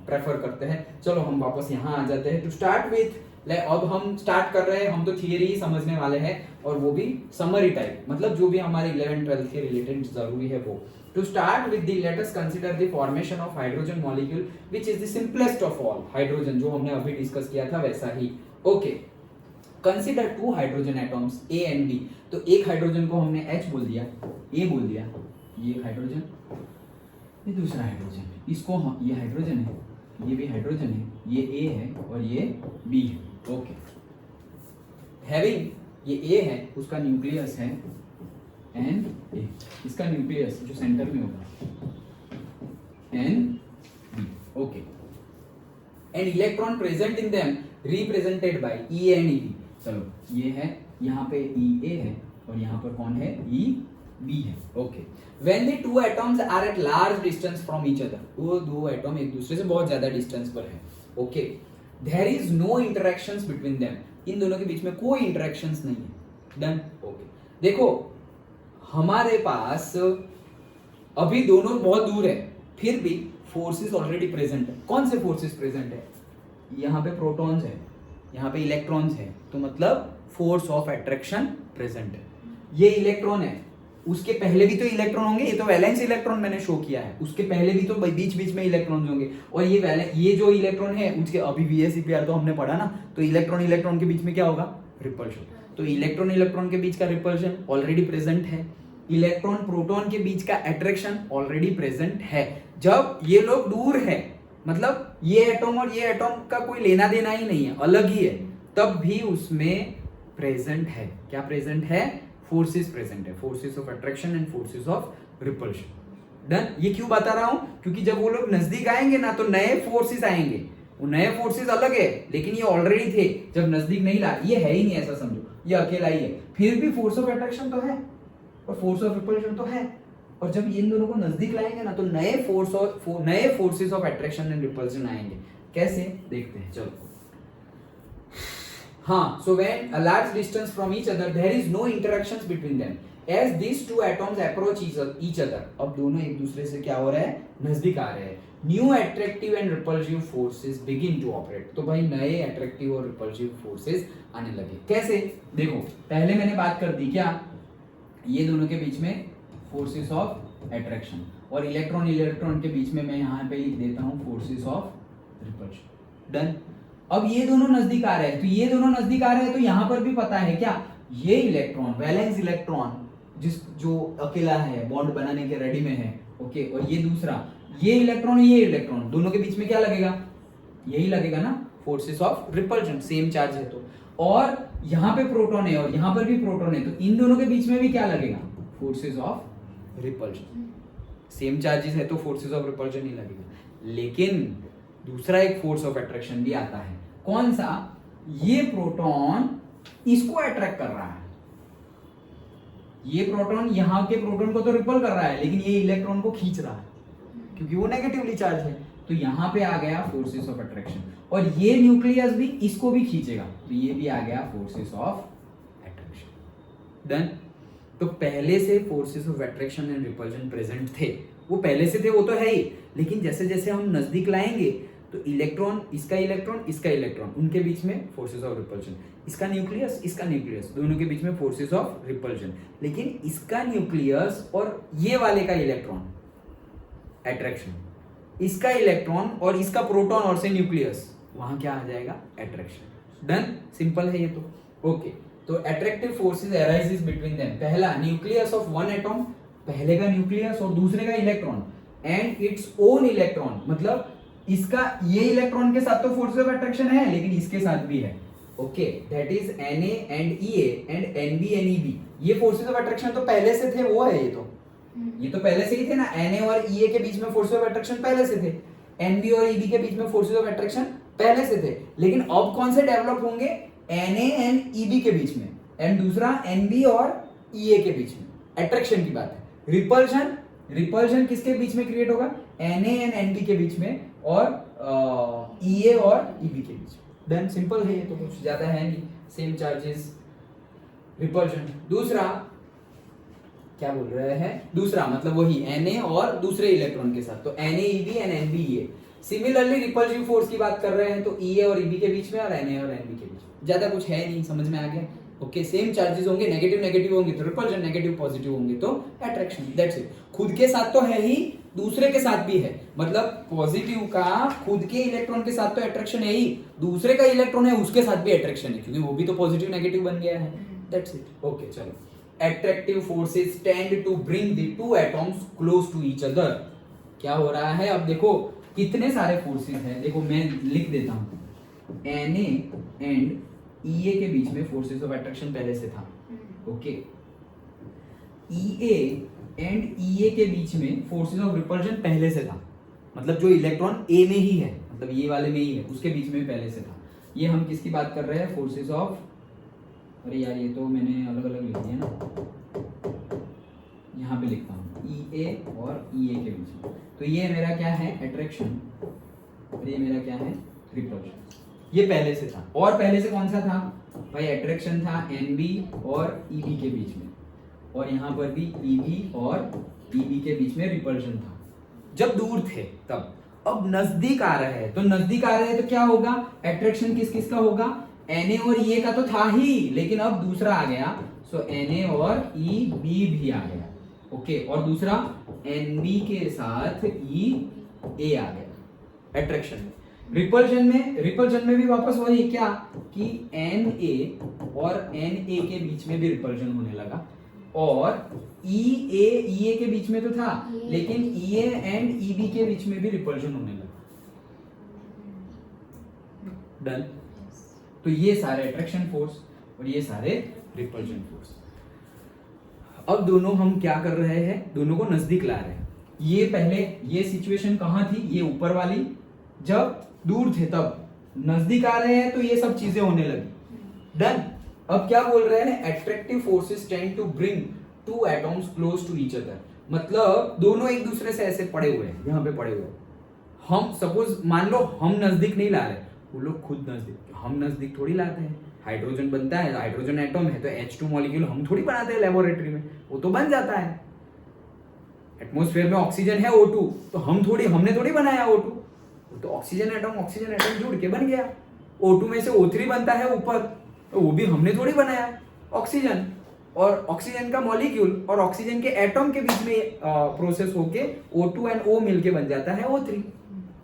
प्रेफर करते हैं। चलो हम वापस यहाँ आ जाते हैं। टू स्टार्ट विथ, अब हम स्टार्ट कर रहे हैं, हम तो थियरी ही समझने वाले हैं, और वो भी समरी टाइप, मतलब जो भी हमारे 11th-12th के रिलेटेड जरूरी है वो। To start with the, let us consider the formation of hydrogen molecule, which is the simplest of all. Hydrogen जो हमने अभी डिस्कस किया था वैसा ही। Okay, consider 2 hydrogen atoms A and B. तो एक हाइड्रोजन को हमने H बोल दिया, A बोल दिया, ये एक हाइड्रोजन, ये दूसरा हाइड्रोजन, इसको ये हाइड्रोजन है, ये भी हाइड्रोजन है, ये A है और ये B है। ओके, हैविंग, ये A है, उसका न्यूक्लियस है एन ए, इसका न्यूक्लियस जो सेंटर में होगा N B, okay. And electron present in them represented by E and E B. चलो ये है, यहाँ पे ई ए है और यहाँ पर कौन है, ई बी है, okay. When the two atoms are at large distance from each other, वो दो एटम एक दूसरे से बहुत ज्यादा डिस्टेंस पर है, okay. There is no interactions between them, इन दोनों के बीच में कोई इंटरेक्शंस नहीं है, डन, ओके। देखो हमारे पास अभी दोनों बहुत दूर है, फिर भी फोर्सेस ऑलरेडी प्रेजेंट है। कौन से फोर्सेस प्रेजेंट है, यहाँ पे प्रोटॉन्स है, यहाँ पे इलेक्ट्रॉन्स है, तो मतलब फोर्स ऑफ अट्रैक्शन प्रेजेंट है। ये इलेक्ट्रॉन है, उसके पहले भी तो इलेक्ट्रॉन होंगे, ये तो वैलेंस इलेक्ट्रॉन मैंने शो किया है, उसके पहले भी तो बीच बीच में इलेक्ट्रॉन्स होंगे, और ये जो इलेक्ट्रॉन है उसके अभी VSEPR तो हमने पढ़ा ना, तो इलेक्ट्रॉन इलेक्ट्रॉन के बीच में क्या होगा, रिपल्शन। तो इलेक्ट्रॉन इलेक्ट्रॉन के बीच का रिपल्शन ऑलरेडी प्रेजेंट है, इलेक्ट्रॉन प्रोटॉन के बीच का अट्रैक्शन ऑलरेडी प्रेजेंट है। जब ये लोग दूर है, मतलब ये एटम और ये एटम का कोई लेना देना ही नहीं है, अलग ही है, तब भी उसमें प्रेजेंट है, क्या प्रेजेंट है, फोर्सेस प्रेजेंट है, forces of attraction and forces of repulsion. Done. ये क्यों बता रहा हूं, क्योंकि जब वो लोग नजदीक आएंगे ना तो नए फोर्सेस आएंगे, वो नए फोर्सेस अलग है, लेकिन ये ऑलरेडी थे जब नजदीक नहीं ला, ये है ही नहीं ऐसा समझो, ये अकेला ही है, फिर भी फोर्स ऑफ अट्रैक्शन तो है और फोर्स ऑफ रिपल्शन तो है, और जब इन दोनों को नजदीक लाएंगे ना तो नए forces of attraction and repulsion आएंगे। कैसे, देखते हैं, चलो। हाँ, so when a large distance from each other, there is no interactions between them. As these two atoms approach each other, अब दोनों एक दूसरे से क्या हो रहा है, नजदीक आ रहे हैं, new attractive and repulsive forces begin to operate. तो भाई नए attractive और repulsive forces आने लगे। कैसे, देखो पहले मैंने बात कर दी क्या, ये दोनों के बीच में forces of attraction, और इलेक्ट्रॉन इलेक्ट्रॉन के बीच में मैं यहाँ पे लिख देता हूँ forces of repulsion। डन। अब ये दोनों नजदीक आ रहे हैं, तो ये दोनों नजदीक आ रहे हैं, तो यहां पर भी पता है क्या, ये इलेक्ट्रॉन वैलेंस इलेक्ट्रॉन जो अकेला है, बॉन्ड बनाने के रेडी में है, ओके, और ये दूसरा, ये इलेक्ट्रॉन दोनों के बीच में क्या लगेगा, यही लगेगा ना, forces of repulsion, same charge है तो। और यहाँ पे प्रोटॉन है और यहाँ पर भी प्रोटॉन है, तो इन दोनों के बीच में भी क्या लगेगा, forces of repulsion, same charges है तो फोर्सेस ऑफ रिपल्शन ही लगेगा। लेकिन दूसरा एक फोर्स ऑफ अट्रैक्शन भी आता है, कौन सा, ये प्रोटॉन इसको अट्रैक्ट कर रहा है, ये प्रोटॉन यहाँ के प्रोटॉन को तो रिपल कर रहा है, लेकिन ये इलेक्ट्रॉन को खींच रहा है क्योंकि वो नेगेटिवली चार्ज है, तो यहाँ पे आ गया फोर्सेस ऑफ अट्रैक्शन, और ये न्यूक्लियस भी इसको भी खींचेगा, तो ये भी आ गया फोर्सेस ऑफ अट्रैक्शन। डन। तो पहले से forces of attraction and repulsion present थे, वो पहले से थे, वो तो है ही, लेकिन जैसे जैसे हम नजदीक लाएंगे तो इलेक्ट्रॉन, इसका इलेक्ट्रॉन, उनके बीच में फोर्सेस ऑफ रिपल्शन, इसका न्यूक्लियस, दोनों के बीच में फोर्सेस ऑफ रिपल्शन, लेकिन इसका न्यूक्लियस और ये वाले का इलेक्ट्रॉन अट्रैक्शन, इसका इलेक्ट्रॉन और इसका प्रोटॉन और से न्यूक्लियस, वहां क्या आ जाएगा, अट्रैक्शन। डन, सिंपल है ये तो, ओके। तो attractive forces arises between them, पहला न्यूक्लियस ऑफ वन एटम, पहले का न्यूक्लियस और दूसरे का electron, and its own electron, मतलब इसका ये इलेक्ट्रॉन के साथ तो फोर्स ऑफ अट्रैक्शन है, लेकिन इसके साथ भी है, okay, that is Na and Ea and Nb and Eb, ये फोर्सेस ऑफ अट्रैक्शन तो पहले से थे, वो है ये तो पहले से ही थे ना, Na और Ea के बीच में फोर्सेस ऑफ अट्रैक्शन पहले से थे, Nb और Eb के बीच में फोर्सेस ऑफ अट्रैक्शन पहले से थे, लेकिन अब कौन से डेवलप होंगे, Na एंड Eb के बीच में, एंड दूसरा Nb और Ea के बीच में, अट्रैक्शन की बात है। रिपल्शन किसके बीच में क्रिएट होगा, Na एंड Nb के बीच में, और Ea और Eb के बीच। डन, सिंपल है ये तो, कुछ ज्यादा है नहीं, सेम चार्जेस, रिपल्शन। दूसरा क्या बोल रहे हैं, दूसरा मतलब वही Na और दूसरे इलेक्ट्रॉन के साथ, तो NaEb and NbEa। Similarly repulsive force की बात कर रहे हैं तो Ea और Eb के बीच में और Na और Nb के बीच में, ज्यादा कुछ है नहीं, समझ में आ गया, ओके। सेम चार्जेस होंगे, नेगेटिव होंगे तो रिपल्शन, नेगेटिव पॉजिटिव होंगे तो अट्रैक्शन, दैट्स इट। खुद के साथ तो है ही, दूसरे के साथ भी है, मतलब पॉजिटिव का खुद के इलेक्ट्रॉन के साथ तो अट्रैक्शन है ही, दूसरे का इलेक्ट्रॉन है उसके साथ भी अट्रैक्शन है, क्योंकि वो भी तो पॉजिटिव नेगेटिव बन गया है, दैट्स इट, ओके। चलो, attractive forces tend to bring the two atoms close to each other. क्या हो रहा है, अब देखो कितने सारे फोर्सेस हैं, देखो मैं लिख देता हूं, Na एंड Ea के बीच में फोर्सेस ऑफ अट्रैक्शन पहले से था, ओके। EA एंड EA के बीच में फोर्सेस ऑफ रिपल्शन पहले से था, मतलब जो इलेक्ट्रॉन A में ही है, मतलब ये वाले में ही है, उसके बीच में पहले से था। ये हम किसकी बात कर रहे हैं? फोर्सेस ऑफ, अरे यार ये तो मैंने अलग अलग लिख दिया ना, यहाँ पे लिखता हूँ EA और EA के बीच में। तो ये मेरा क्या है? अट्रैक्शन, और ये मेरा क्या है? रिपल्शन। ये पहले से था। और पहले से कौन सा था भाई? अट्रैक्शन था NB और EB के बीच में, और यहाँ पर भी EB और EB के बीच में रिपल्शन था जब दूर थे तब। अब नजदीक आ रहे हैं, तो नजदीक आ रहे हैं तो क्या होगा? अट्रैक्शन किस किस का होगा? Na और EA का तो था ही, लेकिन अब दूसरा आ गया, सो Na और EB भी आ गया। ओके, और दूसरा NB के साथ EA आ गया अट्रैक्शन में। रिपल्शन में भी वापस वही क्या कि Na और Na के बीच में भी रिपल्शन होने लगा, और EA के बीच में तो था, लेकिन EA एंड EB के बीच में भी रिपल्शन होने लगा। डन। तो ये सारे अट्रैक्शन फोर्स और ये सारे रिपल्शन फोर्स। अब दोनों हम क्या कर रहे हैं? दोनों को नजदीक ला रहे हैं। ये पहले ये सिचुएशन कहाँ थी? ये ऊपर वाली, जब दूर थे तब। नजदीक आ रहे हैं तो ये सब चीजें होने लगी। डन। अब क्या बोल रहे हैं? Attractive forces tend to bring two atoms close to each other, मतलब दोनों एक दूसरे से ऐसे पड़े हुए हैं, यहाँ पे पड़े हुए हैं। हम सपोज मान लो हम नजदीक नहीं ला रहे, वो लोग खुद नजदीक, हम नजदीक थोड़ी लाते हैं। हाइड्रोजन बनता है, हाइड्रोजन एटम है तो H2 मॉलिक्यूल हम थोड़ी बनाते हैं लेबोरेटरी में, वो तो बन जाता है। एटमॉस्फेयर में ऑक्सीजन है O2, तो हमने थोड़ी बनाया O2, तो ऑक्सीजन एटम जुड़ के बन गया। O2 में से O3 बनता है ऊपर, तो वो भी हमने थोड़ी बनाया। ऑक्सीजन और ऑक्सीजन का मॉलिक्यूल और ऑक्सीजन के एटम के बीच में प्रोसेस होके O2 एंड O मिलके बन जाता है O3,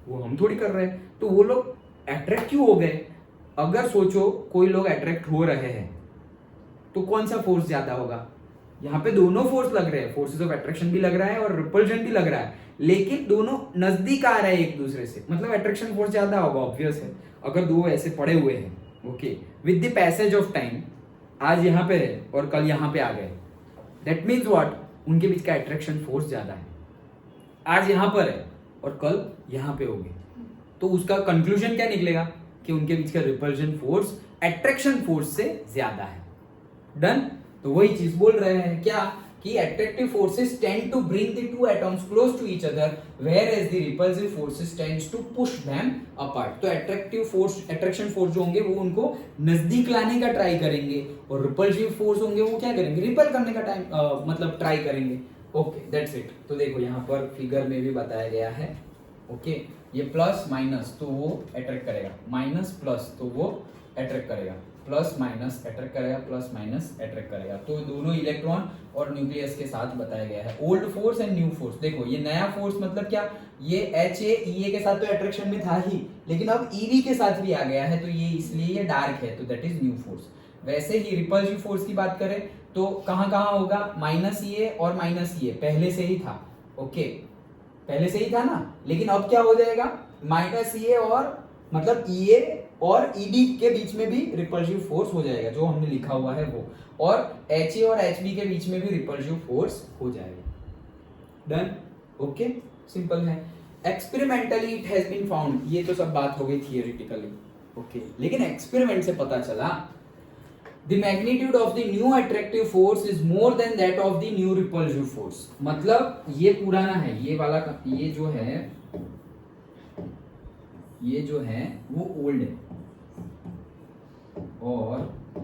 वो हम थोड़ी कर रहे हैं। तो वो लोग अट्रैक्ट क्यों हो गए? अगर सोचो कोई लोग अट्रैक्ट हो रहे हैं तो कौन सा फोर्स ज्यादा होगा? यहाँ पे दोनों फोर्स लग रहे हैं, फोर्सेस ऑफ अट्रैक्शन भी लग रहा है और रिपल्शन भी लग रहा है, लेकिन दोनों नजदीक आ रहे हैं एक दूसरे से, मतलब अट्रैक्शन फोर्स ज्यादा होगा, ऑब्वियस है। अगर दो ऐसे पड़े हुए हैं, okay, with the passage of time, आज यहाँ पे है और कल यहाँ पे आ गए, दैट मीन्स व्हाट? उनके बीच का अट्रैक्शन फोर्स ज्यादा है। आज यहाँ पर है और कल यहाँ पे होंगे, तो उसका कंक्लूजन क्या निकलेगा? कि उनके बीच का रिपल्शन फोर्स अट्रैक्शन फोर्स से ज्यादा है। डन। तो वही चीज बोल रहे हैं क्या कि attractive forces tend to bring the two atoms close to each other, whereas the repulsive forces tends to push them apart. तो attraction force जो होंगे वो उनको नजदीक लाने का ट्राई करेंगे, और repulsive force होंगे वो क्या करेंगे? रिपल करने का मतलब ट्राई करेंगे। Okay, that's it. तो देखो यहाँ पर फिगर में भी बताया गया है। ओके, ये प्लस माइनस तो वो अट्रैक्ट करेगा, माइनस प्लस तो वो अट्रैक्ट करेगा, प्लस माइनस अट्रैक्ट करेगा, प्लस माइनस अट्रैक्ट करेगा। तो दोनों इलेक्ट्रॉन और न्यूक्लियस के साथ बताया गया है। Old force and new force. देखो ये नया फोर्स मतलब क्या? ये HA के साथ तो अट्रैक्शन में था ही, लेकिन अब EV के साथ भी आ गया है, तो ये इसलिए ये डार्क है, तो दैट इज न्यू फोर्स। वैसे ही रिपल्सिव फोर्स की बात करें तो कहाँ कहाँ होगा? -EA और -EA पहले से ही था। ओके, पहले से ही था ना, लेकिन अब क्या हो जाएगा? -EA और मतलब EA और EB के बीच में भी रिपल्सिव फोर्स हो जाएगा, जो हमने लिखा हुआ है वो, और HA और HB के बीच में भी रिपल्सिव फोर्स हो जाएगा। डन। ओके, सिंपल है। Experimentally it has been found, ये तो सब बात हो गई थियोरेटिकली। ओके, लेकिन एक्सपेरिमेंट से पता चला the magnitude of the new attractive force is more than that of the new repulsive force। मतलब ये पुराना है, ये वाला ये जो है वो ओल्ड है, और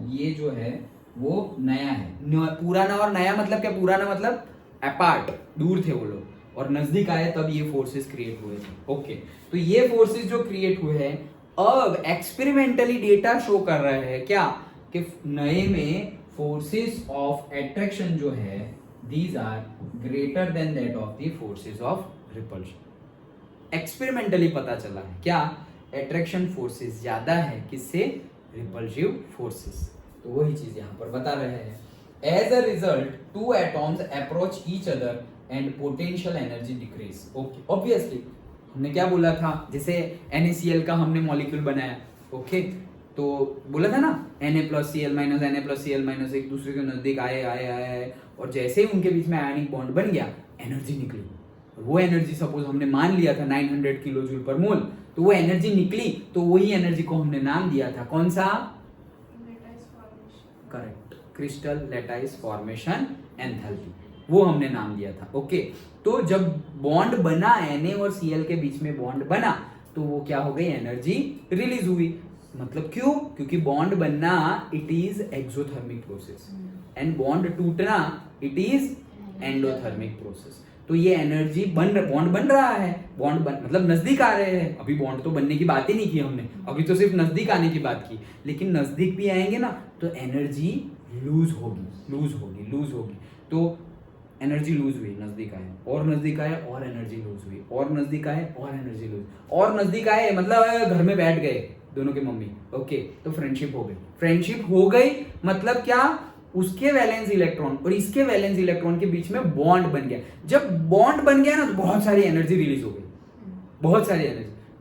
ये जो है वो नया है। पुराना और नया मतलब क्या? पुराना मतलब अपार्ट, दूर थे वो लोग, और नजदीक आए तब ये फोर्सेस क्रिएट हुए थे। ओके, तो ये फोर्सेस जो क्रिएट हुए हैं, अब एक्सपेरिमेंटली डेटा शो कर रहे हैं क्या कि नए में फोर्सेस ऑफ अट्रैक्शन जो है these are greater than that of the forces of repulsion. Experimentally पता चला है क्या? अट्रैक्शन फोर्सेस ज्यादा है किससे? Repulsive forces. तो वही चीज यहाँ पर बता रहे हैं। As a result two atoms approach each other and potential energy decrease. Okay, obviously हमने क्या बोला था? जैसे NaCl का हमने मॉलिक्यूल बनाया, ओके, तो बोला था ना Na+Cl- एक दूसरे के नजदीक आए आए आए आए, और जैसे ही उनके बीच में आयनिक बॉन्ड बन गया एनर्जी निकली। और वो एनर्जी सपोज हमने मान लिया था 900 किलो जूल पर मोल, तो वो एनर्जी निकली, तो वही एनर्जी को हमने नाम दिया था कौन सा? Correct, crystal lattice formation enthalpy, वो हमने नाम दिया था। ओके, तो जब बॉन्ड बना Na और Cl के बीच में बॉन्ड बना तो वो क्या हो गई? एनर्जी रिलीज हुई। मतलब क्यों? क्योंकि बॉन्ड बनना it is exothermic process and bond टूटना इट इज एंडोथर्मिक प्रोसेस। तो ये एनर्जी बॉन्ड बन रहा है, मतलब नजदीक आ रहे हैं। अभी बॉन्ड तो बनने की बात ही नहीं की हमने, अभी तो सिर्फ नजदीक आने की बात की, लेकिन नजदीक भी आएंगे ना तो एनर्जी लूज होगी। तो एनर्जी लूज हुई, नजदीक आए और नजदीक आए और एनर्जी लूज हुई, और नजदीक आए और एनर्जी लूज, और नजदीक आए मतलब घर में बैठ गए दोनों के मम्मी। ओके, तो फ्रेंडशिप हो गई मतलब क्या? उसके वैलेंस इलेक्ट्रॉन और इसके वैलेंस इलेक्ट्रॉन के बीच में बॉन्ड बन गया। जब बॉन्ड बन गया ना तो बहुत सारी एनर्जी रिलीज हो गई, बहुत सारी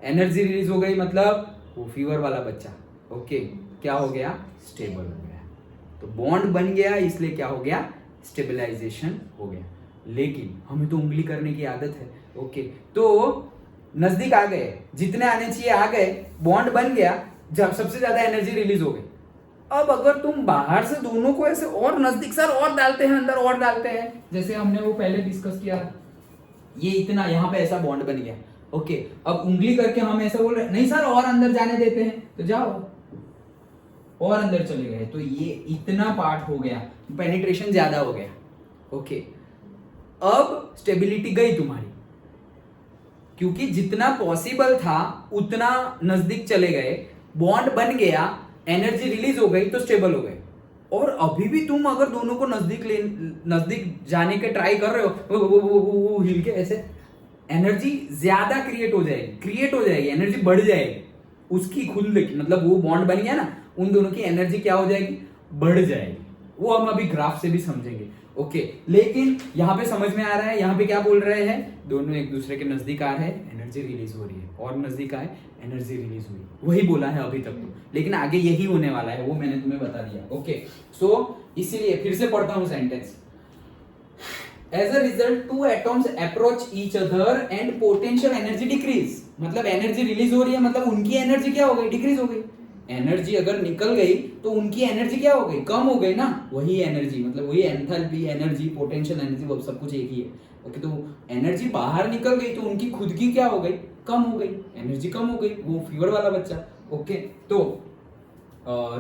एनर्जी रिलीज हो गई, मतलब वो फीवर वाला बच्चा ओके क्या हो गया? स्टेबल हो गया। तो बॉन्ड बन गया इसलिए क्या हो गया? स्टेबलाइजेशन हो गया। लेकिन हमें तो उंगली करने की आदत है। ओके, तो नजदीक आ गए, जितने आने चाहिए आ गए, बॉन्ड बन गया, जब सबसे ज्यादा एनर्जी रिलीज हो गई। अब अगर तुम बाहर से दोनों को ऐसे और नजदीक सर और डालते हैं, अंदर और डालते हैं, जैसे हमने वो पहले डिस्कस किया, ये इतना यहां पे ऐसा बॉन्ड बन गया। ओके, अब उंगली करके हम ऐसा बोल रहे नहीं सर और अंदर जाने देते हैं, तो जाओ और अंदर चले गए, तो ये इतना पार्ट हो गया, पेनिट्रेशन ज्यादा हो गया। ओके, अब स्टेबिलिटी गई तुम्हारी, क्योंकि जितना पॉसिबल था उतना नजदीक चले गए, बॉन्ड बन गया, एनर्जी रिलीज हो गई, तो स्टेबल हो गए। और अभी भी तुम अगर दोनों को नजदीक जाने के ट्राई कर रहे हो, हिल के ऐसे, एनर्जी ज्यादा क्रिएट हो जाएगी, एनर्जी बढ़ जाएगी उसकी खुद, मतलब वो बॉन्ड बन गया ना, उन दोनों की एनर्जी क्या हो जाएगी? बढ़ जाएगी। वो हम अभी ग्राफ से भी समझेंगे। ओके, लेकिन यहाँ पे समझ में आ रहा है, यहाँ पे क्या बोल रहे हैं? दोनों एक दूसरे के नजदीक आ रहे हैं, एनर्जी रिलीज हो रही है, और नजदीक आए, एनर्जी रिलीज हुई, वही बोला है अभी तक तो, लेकिन आगे यही होने वाला है, वो मैंने तुम्हें बता दिया। ओके, सो इसीलिए फिर से पढ़ता हूं sentence. As a result, two atoms approach each other and potential energy decrease. मतलब एनर्जी रिलीज हो रही है, मतलब उनकी एनर्जी क्या हो गई? डिक्रीज हो गई। एनर्जी अगर निकल गई तो उनकी एनर्जी क्या हो गई? कम हो गई ना। वही एनर्जी, मतलब वही एंथैल्पी, एनर्जी, पोटेंशियल एनर्जी, वो सब कुछ एक ही है। ओके, तो एनर्जी बाहर निकल गई तो उनकी खुद की क्या हो गई? कम हो गई, एनर्जी कम हो गई, वो फीवर वाला बच्चा। ओके, तो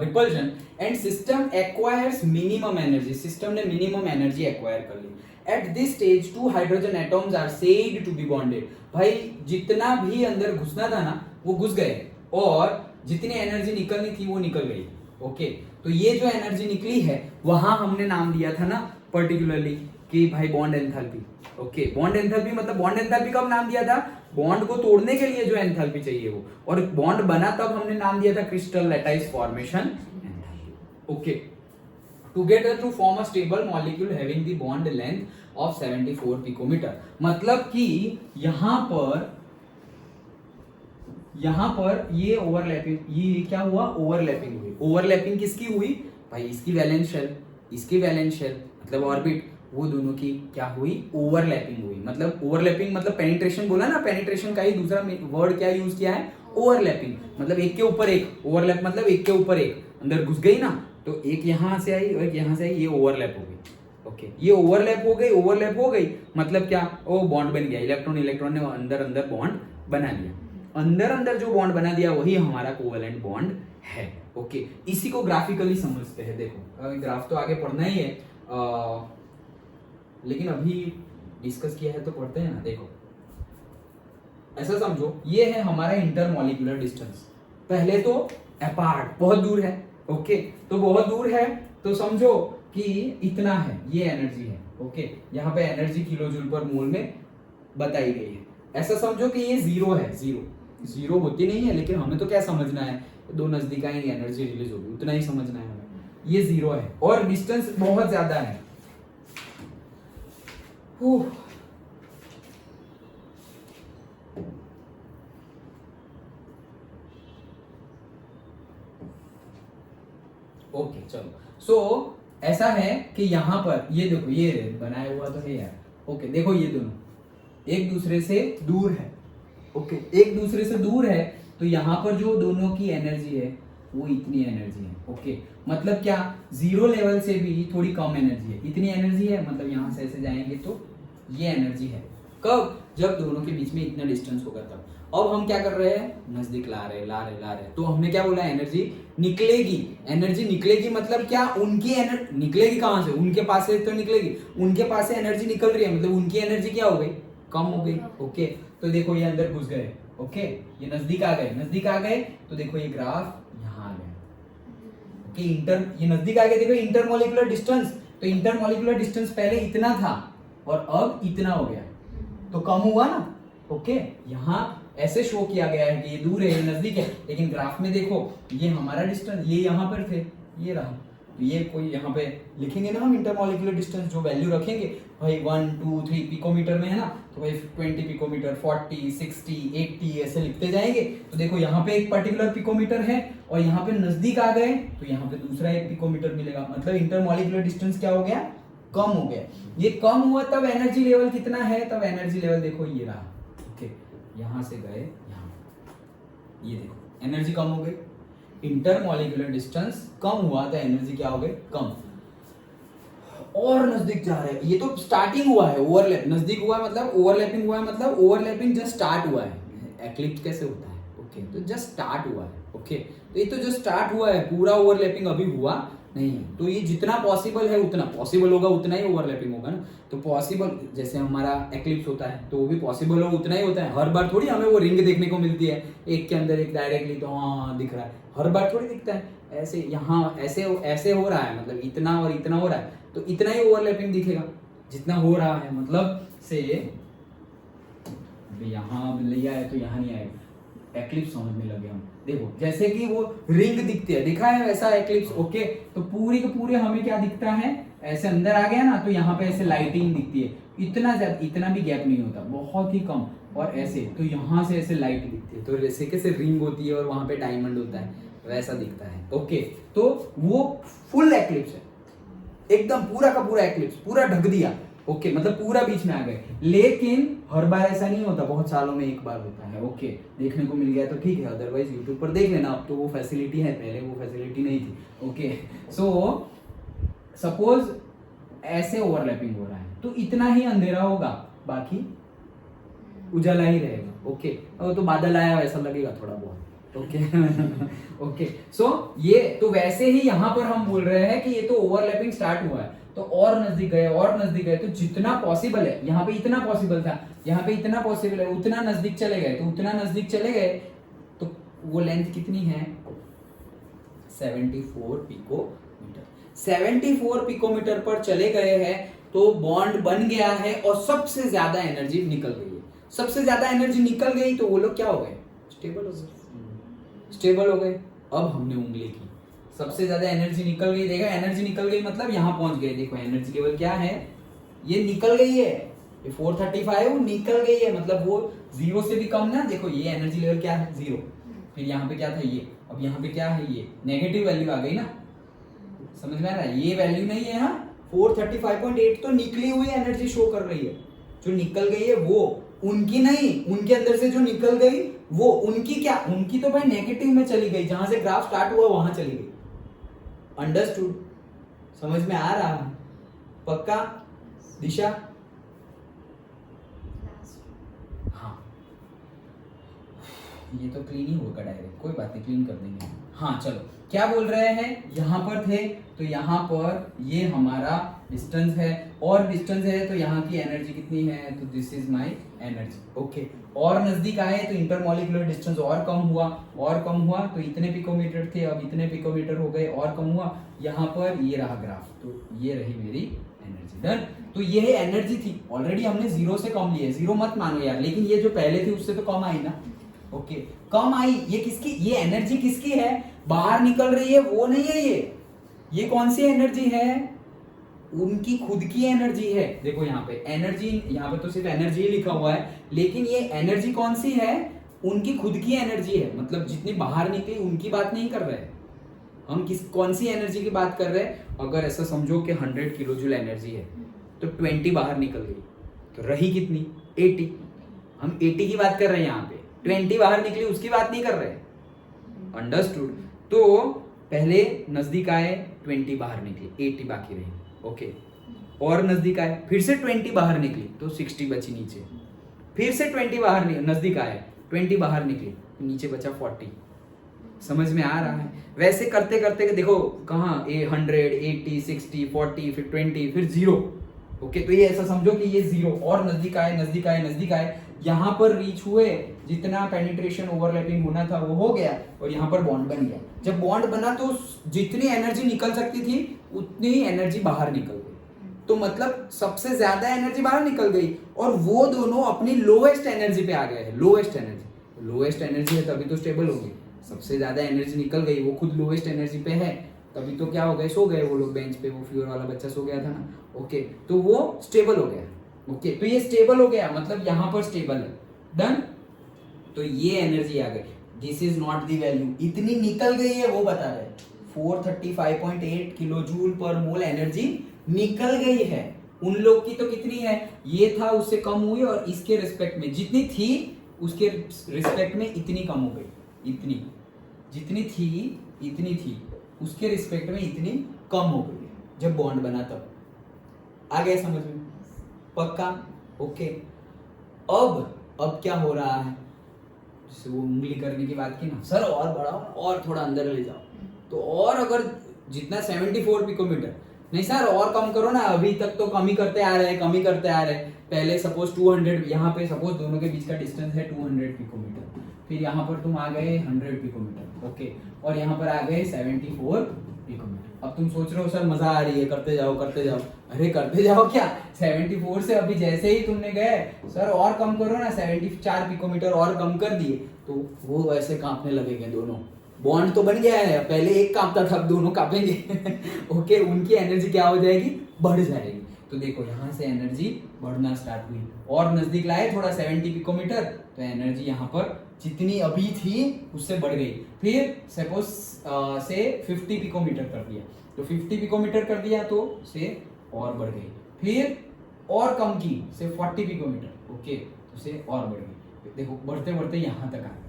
repulsion and system acquires minimum energy, system ने मिनिमम एनर्जी एक्वायर कर ली। At this stage, two hydrogen atoms are said to be bonded. भाई जितना भी अंदर घुसना था ना वो घुस गए, और जितनी एनर्जी निकलनी थी वो निकल गई। ओके, तो ये जो एनर्जी निकली है वहां हमने नाम दिया था ना पर्टिकुलरली कि भाई bond enthalpy. Okay, bond enthalpy मतलब बॉन्ड एंथैल्पी कब नाम दिया था? बॉन्ड को तोड़ने के लिए जो एंथैल्पी चाहिए वो, और बॉन्ड बना तब हमने नाम दिया था crystal lattice formation enthalpy. Okay, together to form a stable molecule having the bond length of 74 picometer। मतलब कि यहां पर ये ओवरलैपिंग, ये क्या हुआ? ओवरलैपिंग हुई। ओवरलैपिंग किसकी हुई? भाई इसकी वैलेंस शेल, इसकी वैलेंस शेल, मतलब ऑर्बिट, वो दोनों की क्या हुई? ओवरलैपिंग हुई। मतलब ओवरलैपिंग मतलब पेनिट्रेशन बोला ना, पेनिट्रेशन का ही दूसरा वर्ड क्या यूज किया है? ओवरलैपिंग। मतलब एक के ऊपर एक, ओवरलैप मतलब एक के ऊपर एक, अंदर घुस गई ना, तो एक यहां से आई और एक यहां से आई, ये ओवरलैप हो गई। ओके, ये ओवरलैप हो गई मतलब क्या? ओ बॉन्ड बन गया, इलेक्ट्रॉन ने अंदर बॉन्ड बना लिया, अंदर जो बॉन्ड बना दिया वही हमारा कोवेलेंट बॉन्ड है। ओके, इसी को ग्राफिकली समझते हैं। देखो ग्राफ तो आगे पढ़ना ही है, लेकिन अभी डिस्कस किया है तो पढ़ते हैं ना। देखो ऐसा समझो, ये है हमारा इंटरमॉलिक्यूलर डिस्टेंस। पहले तो अपार्ट, बहुत दूर है। ओके, तो बहुत दूर है तो समझो कि इतना है, ये एनर्जी है। ओके, यहाँ पे एनर्जी किलो जूल पर मोल में बताई गई है। ऐसा समझो कि ये जीरो है, जीरो होती नहीं है, लेकिन हमें तो क्या समझना है? दो नजदीक आएंगे, एनर्जी रिलीज होगी, उतना ही समझना है हमें। ये जीरो है और डिस्टेंस बहुत ज्यादा है। ओके चलो, सो ऐसा है कि यहाँ पर ये देखो, ये बनाया हुआ तो है यार, ओके देखो ये दोनों एक दूसरे से दूर है, ओके एक दूसरे से दूर है, तो यहाँ पर जो दोनों की एनर्जी है वो इतनी एनर्जी है, ओके मतलब क्या, जीरो लेवल से भी थोड़ी कम एनर्जी है, इतनी एनर्जी है, मतलब यहाँ से ऐसे जाएंगे तो ये एनर्जी है। कब, जब दोनों के बीच में इतना डिस्टेंस होगा तब। अब हम क्या कर रहे हैं, नजदीक ला रहे, तो हमने क्या बोला, एनर्जी निकलेगी, एनर्जी निकलेगी मतलब क्या, उनकी एनर्जी निकलेगी कहां से, उनके पास से तो निकलेगी, उनके पास से एनर्जी निकल रही है, मतलब उनकी एनर्जी क्या हो गई, कम हो गई, ओके। तो देखो ये अंदर घुस गए, ओके ये नजदीक आ गए, तो देखो ये ग्राफ यहाँ आ गया, ओके ये नजदीक आ गए, देखो इंटरमोलिकुलर डिस्टेंस, तो इंटरमोलिकुलर डिस्टेंस पहले इतना था और अब इतना हो गया, तो कम हुआ ना, ओके यहाँ ऐसे शो किया गया है कि ये दूर है ये नजदीक है, लेकिन ग्राफ में देखो ये हमारा डिस्टेंस, ये यहाँ पर थे, ये रहा, तो ये कोई यहाँ पे लिखेंगे ना हम इंटरमोलिकुलर डिस्टेंस, जो वैल्यू रखेंगे भाई 1 2 3 पिकोमीटर में है ना, तो भाई 20 पिकोमीटर 40 60 80 ऐसे लिखते जाएंगे। तो देखो यहाँ पे एक पर्टिकुलर पिकोमीटर है और यहाँ पे नजदीक आ गए तो यहाँ पे दूसरा एक पिकोमीटर मिलेगा, मतलब इंटरमोलिकुलर डिस्टेंस क्या हो गया, कम हो गया। ये कम हुआ तब एनर्जी लेवल कितना है, तब एनर्जी लेवल देखो ये रहा, ओके यहां से गए यहाँ, ये देखो एनर्जी कम हो गई, इंटरमोलिकुलर डिस्टेंस कम हुआ तो एनर्जी क्या हो गई, कम, और नजदीक जा रहे हैं। ये तो स्टार्टिंग हुआ है, ओवरलैप नजदीक हुआ मतलब ओवरलैपिंग हुआ है, मतलब ओवरलैपिंग जस्ट स्टार्ट हुआ है। एक्लिप्स कैसे होता है, ओके तो जस्ट स्टार्ट हुआ है, ओके तो ये तो जो स्टार्ट हुआ है, पूरा ओवरलैपिंग अभी हुआ नहीं है। तो ये जितना पॉसिबल है उतना पॉसिबल होगा, उतना ही ओवरलैपिंग होगा ना। तो पॉसिबल जैसे हमारा एक्लिप्स होता है तो वो भी पॉसिबल हो उतना ही होता है। हर बार थोड़ी हमें वो रिंग देखने को मिलती है एक के अंदर एक डायरेक्टली, तो हाँ दिख रहा है, हर बार थोड़ी दिखता है। ऐसे यहाँ ऐसे ऐसे हो रहा है, मतलब इतना और इतना हो रहा है, तो इतना ही ओवरलैपिंग दिखेगा जितना हो रहा है। मतलब से यहाँ लिया है तो यहाँ नहीं आएगा, एक्लिप्स समझने लगे हम। देखो जैसे कि वो रिंग दिखती है, दिखा है वैसा एक्लिप्स, ओके तो पूरी के पूरे हमें क्या दिखता है, ऐसे अंदर आ गया ना तो यहाँ पे ऐसे लाइटिंग दिखती है, इतना ज्यादा इतना भी गैप नहीं होता, बहुत ही कम, और ऐसे तो यहाँ से ऐसे लाइट दिखती है, तो जैसे कैसे रिंग होती है और वहां पे डायमंड होता है वैसा दिखता है, ओके तो वो फुल एक्लिप्स है, एकदम पूरा का पूरा एक्लिप्स, पूरा ढक दिया, ओके मतलब पूरा बीच में आ गए। लेकिन हर बार ऐसा नहीं होता, बहुत सालों में एक बार होता है, ओके देखने को मिल गया तो ठीक है, अदरवाइज यूट्यूब पर देख लेना। अब तो वो फैसिलिटी है, पहले वो फैसिलिटी नहीं थी, ओके सो सपोज ऐसे ओवरलैपिंग हो रहा है तो इतना ही अंधेरा होगा, बाकी उजाला ही रहेगा, ओके तो बादल आया वैसा लगेगा थोड़ा बहुत, ओके ओके सो ये तो वैसे ही यहाँ पर हम बोल रहे हैं कि ये तो ओवरलैपिंग स्टार्ट हुआ है, तो और नजदीक गए और नजदीक गए, तो जितना पॉसिबल है, यहाँ पे इतना पॉसिबल था, यहाँ पे इतना पॉसिबल है, उतना नजदीक चले गए, तो उतना नजदीक चले गए, तो वो लेंथ कितनी है 74 पिकोमीटर। 74 पिकोमीटर पर चले गए हैं तो बॉन्ड बन गया है और सबसे ज्यादा एनर्जी निकल गई है। सबसे ज्यादा एनर्जी निकल गई तो वो लोग क्या हो गए, स्टेबल हो गए, स्टेबल हो गए। अब हमने उंगली की, सबसे ज्यादा एनर्जी निकल गई, देखा एनर्जी निकल गई मतलब यहाँ पहुंच गए, देखो एनर्जी लेवल क्या है, ये निकल गई है, ये 435 निकल गई है, मतलब वो जीरो से भी कम ना। देखो ये एनर्जी लेवल क्या है, जीरो, फिर यहाँ पे क्या था ये, अब यहाँ पे क्या है, ये नेगेटिव वैल्यू आ गई ना, समझ में आ रहा है, ये वैल्यू नहीं है, हाँ 435.8 तो निकली हुई एनर्जी शो कर रही है, जो निकल गई है वो उनकी नहीं, उनके अंदर से जो निकल गई वो उनकी, क्या उनकी तो भाई नेगेटिव में चली गई, जहां से ग्राफ स्टार्ट हुआ वहां चली गई। अंडरस्टूड, समझ में आ रहा है, पक्का दिशा, हाँ ये तो क्लीन ही होगा डायरेक्ट, कोई बात नहीं क्लीन कर देंगे। हाँ चलो क्या बोल रहे हैं, यहाँ पर थे तो यहाँ पर ये हमारा डिस्टेंस है, और डिस्टेंस है तो यहाँ की एनर्जी कितनी है, तो this is my energy, okay और नजदीक आए तो इंटरमोलिकुलर डिस्टेंस और कम हुआ, और कम हुआ तो इतने पिकोमीटर थे अब इतने पिकोमीटर हो गए, और कम हुआ, यहाँ पर ये रहा ग्राफ, तो ये रही मेरी एनर्जी। डन, तो ये एनर्जी थी, ऑलरेडी हमने जीरो से कम ली है, जीरो मत मानो यार, लेकिन ये जो पहले थी उससे तो कम आई ना, ओके कम आई। ये किसकी, ये एनर्जी किसकी है, बाहर निकल रही है वो नहीं है, ये कौन सी एनर्जी है, उनकी खुद की एनर्जी है। देखो यहाँ पे एनर्जी, यहाँ पे तो सिर्फ एनर्जी ही लिखा हुआ है, लेकिन ये एनर्जी कौन सी है, उनकी खुद की एनर्जी है, मतलब जितनी बाहर निकली उनकी बात नहीं कर रहे, हम कौन सी एनर्जी की बात कर रहे हैं? अगर ऐसा समझो कि 100 किलो जूल एनर्जी है तो 20 बाहर निकल गई तो रही कितनी? 80। हम 80 की बात कर रहे हैं यहाँ पे, 20 बाहर निकली उसकी बात नहीं कर रहे। अंडरस्टूड? तो पहले नजदीक आए 20 बाहर निकली, 80 बाकी रही। ओके, और नजदीक आए फिर से 20 बाहर निकली तो 60 बची नीचे। फिर से 20 बाहर नजदीक आए, 20 बाहर निकली तो नीचे बचा 40। समझ में आ रहा है? वैसे करते करते देखो कहाँ 100, 80, 60, 40, फिर 20, फिर 0। ओके, तो ये ऐसा समझो कि ये 0 और नजदीक आए नजदीक आए नजदीक आए, यहाँ पर रीच हुए, जितना पेनिट्रेशन ओवरलैपिंग होना था वो हो गया और यहाँ पर बॉन्ड बन गया। जब बॉन्ड बना तो जितनी एनर्जी निकल सकती थी उतनी एनर्जी बाहर निकल गई। तो मतलब सबसे ज्यादा एनर्जी बाहर निकल गई और वो दोनों अपनी लोएस्ट एनर्जी पे आ गए हैं। लोएस्ट एनर्जी है तभी तो स्टेबल होगी। सबसे ज्यादा एनर्जी निकल गई, वो खुद लोएस्ट एनर्जी पे है, तभी तो क्या हो गए? सो गए वो लोग बेंच पे। वो फ्यूअर वाला बच्चा सो गया था ना। ओके, तो वो स्टेबल हो गया। ओके, तो ये स्टेबल हो गया मतलब यहाँ पर स्टेबल है। डन? तो ये एनर्जी आ गई। This is not the value, इतनी निकल गई है वो बता रहे। 435.8 किलो जूल पर मोल एनर्जी निकल गई है। उन लोग की तो कितनी है? ये था उससे कम हुई और इसके रिस्पेक्ट में जितनी थी उसके रिस्पेक्ट में इतनी कम हो गई। इतनी जितनी थी इतनी थी, उसके रिस्पेक्ट में इतनी कम हो गई जब बॉन्ड बना तब। आ गया समझ में? पक्का? ओके, अब क्या हो रहा है? जैसे वो उंगली करने की बात की ना, सर और बढ़ाओ और थोड़ा अंदर ले जाओ, तो और अगर जितना 74 पिकोमीटर, नहीं सर और कम करो ना, अभी तक तो कम ही करते आ रहे हैं। पहले सपोज 200, यहाँ पे सपोज दोनों के बीच का डिस्टेंस है 200 पिकोमीटर, फिर यहाँ पर तुम आ गए 100 पिकोमीटर। ओके, और यहाँ पर आ गए 74 पिकोमीटर। अब तुम सोच रहे हो सर मजा आ रही है, करते जाओ। अरे करते जाओ क्या, 74 से अभी जैसे ही तुमने गए सर और कम करो ना, 74 पिकोमीटर और कम कर दिए तो वो ऐसे कांपने लगेंगे दोनों। बॉन्ड तो बन गया है, पहले एक कांपता था, अब दोनों कांपेंगे। ओके, उनकी एनर्जी क्या हो जाएगी? बढ़ जाएगी। तो देखो यहाँ से एनर्जी बढ़ना स्टार्ट हुई और नजदीक लाए थोड़ा 70 पिकोमीटर, तो एनर्जी यहाँ पर जितनी अभी थी उससे बढ़ गई। फिर सपोज से 50 पिकोमीटर कर दिया, तो 50 पिकोमीटर कर दिया तो से और बढ़ गई। फिर और कम की से 40 पिकोमीटर। ओके, तो से और बढ़ गई। देखो बढ़ते बढ़ते यहाँ तक आ गए।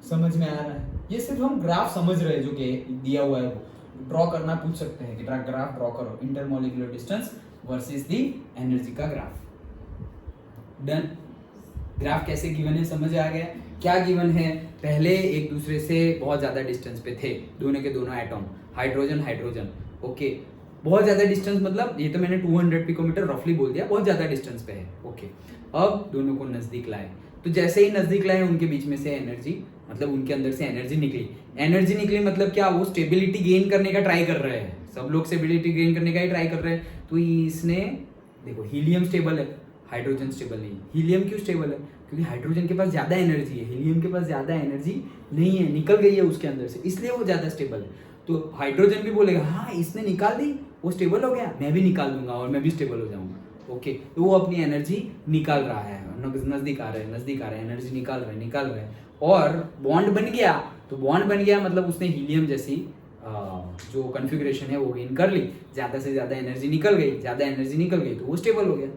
समझ में आ रहा है? ये सिर्फ हम ग्राफ समझ रहे हैं जो कि दिया हुआ है, वो ड्रॉ करना पूछ सकते हैं कि ग्राफ ड्रॉ करो, intermolecular distance versus the energy का ग्राफ। डन? ग्राफ कैसे गिवन है समझ आ गया? क्या गिवन है? पहले एक दूसरे से बहुत ज्यादा डिस्टेंस पे थे दोनों के दोनों एटम, हाइड्रोजन। ओके, बहुत ज्यादा डिस्टेंस मतलब ये तो मैंने 200 पिकोमीटर रफली बोल दिया, बहुत ज्यादा डिस्टेंस पे है। ओके, अब दोनों को नजदीक लाए, तो जैसे ही नजदीक लाए उनके बीच में से एनर्जी, मतलब उनके अंदर से एनर्जी निकली मतलब क्या? वो स्टेबिलिटी गेन करने का ट्राई कर रहे हैं। सब लोग स्टेबिलिटी गेन करने का ही ट्राई कर रहे हैं। तो इसने देखो हीलियम स्टेबल है, हाइड्रोजन स्टेबल नहीं। हीलियम क्यों स्टेबल है? क्योंकि हाइड्रोजन के पास ज्यादा एनर्जी है, हीलियम के पास ज्यादा एनर्जी नहीं है, निकल गई है उसके अंदर से, इसलिए वो ज्यादा स्टेबल है। तो हाइड्रोजन भी बोलेगा हाँ इसने निकाल दी, वो स्टेबल हो गया, मैं भी निकाल दूंगा और मैं भी स्टेबल हो जाऊंगा। ओके, तो वो अपनी एनर्जी निकाल रहा है, नजदीक आ रहा है, एनर्जी निकाल रहा है और बॉन्ड बन गया। तो बॉन्ड बन गया मतलब उसने हीलियम जैसी जो कॉन्फ़िगरेशन है वो गेन कर ली, ज्यादा से ज्यादा एनर्जी निकल गई तो वो स्टेबल हो गया।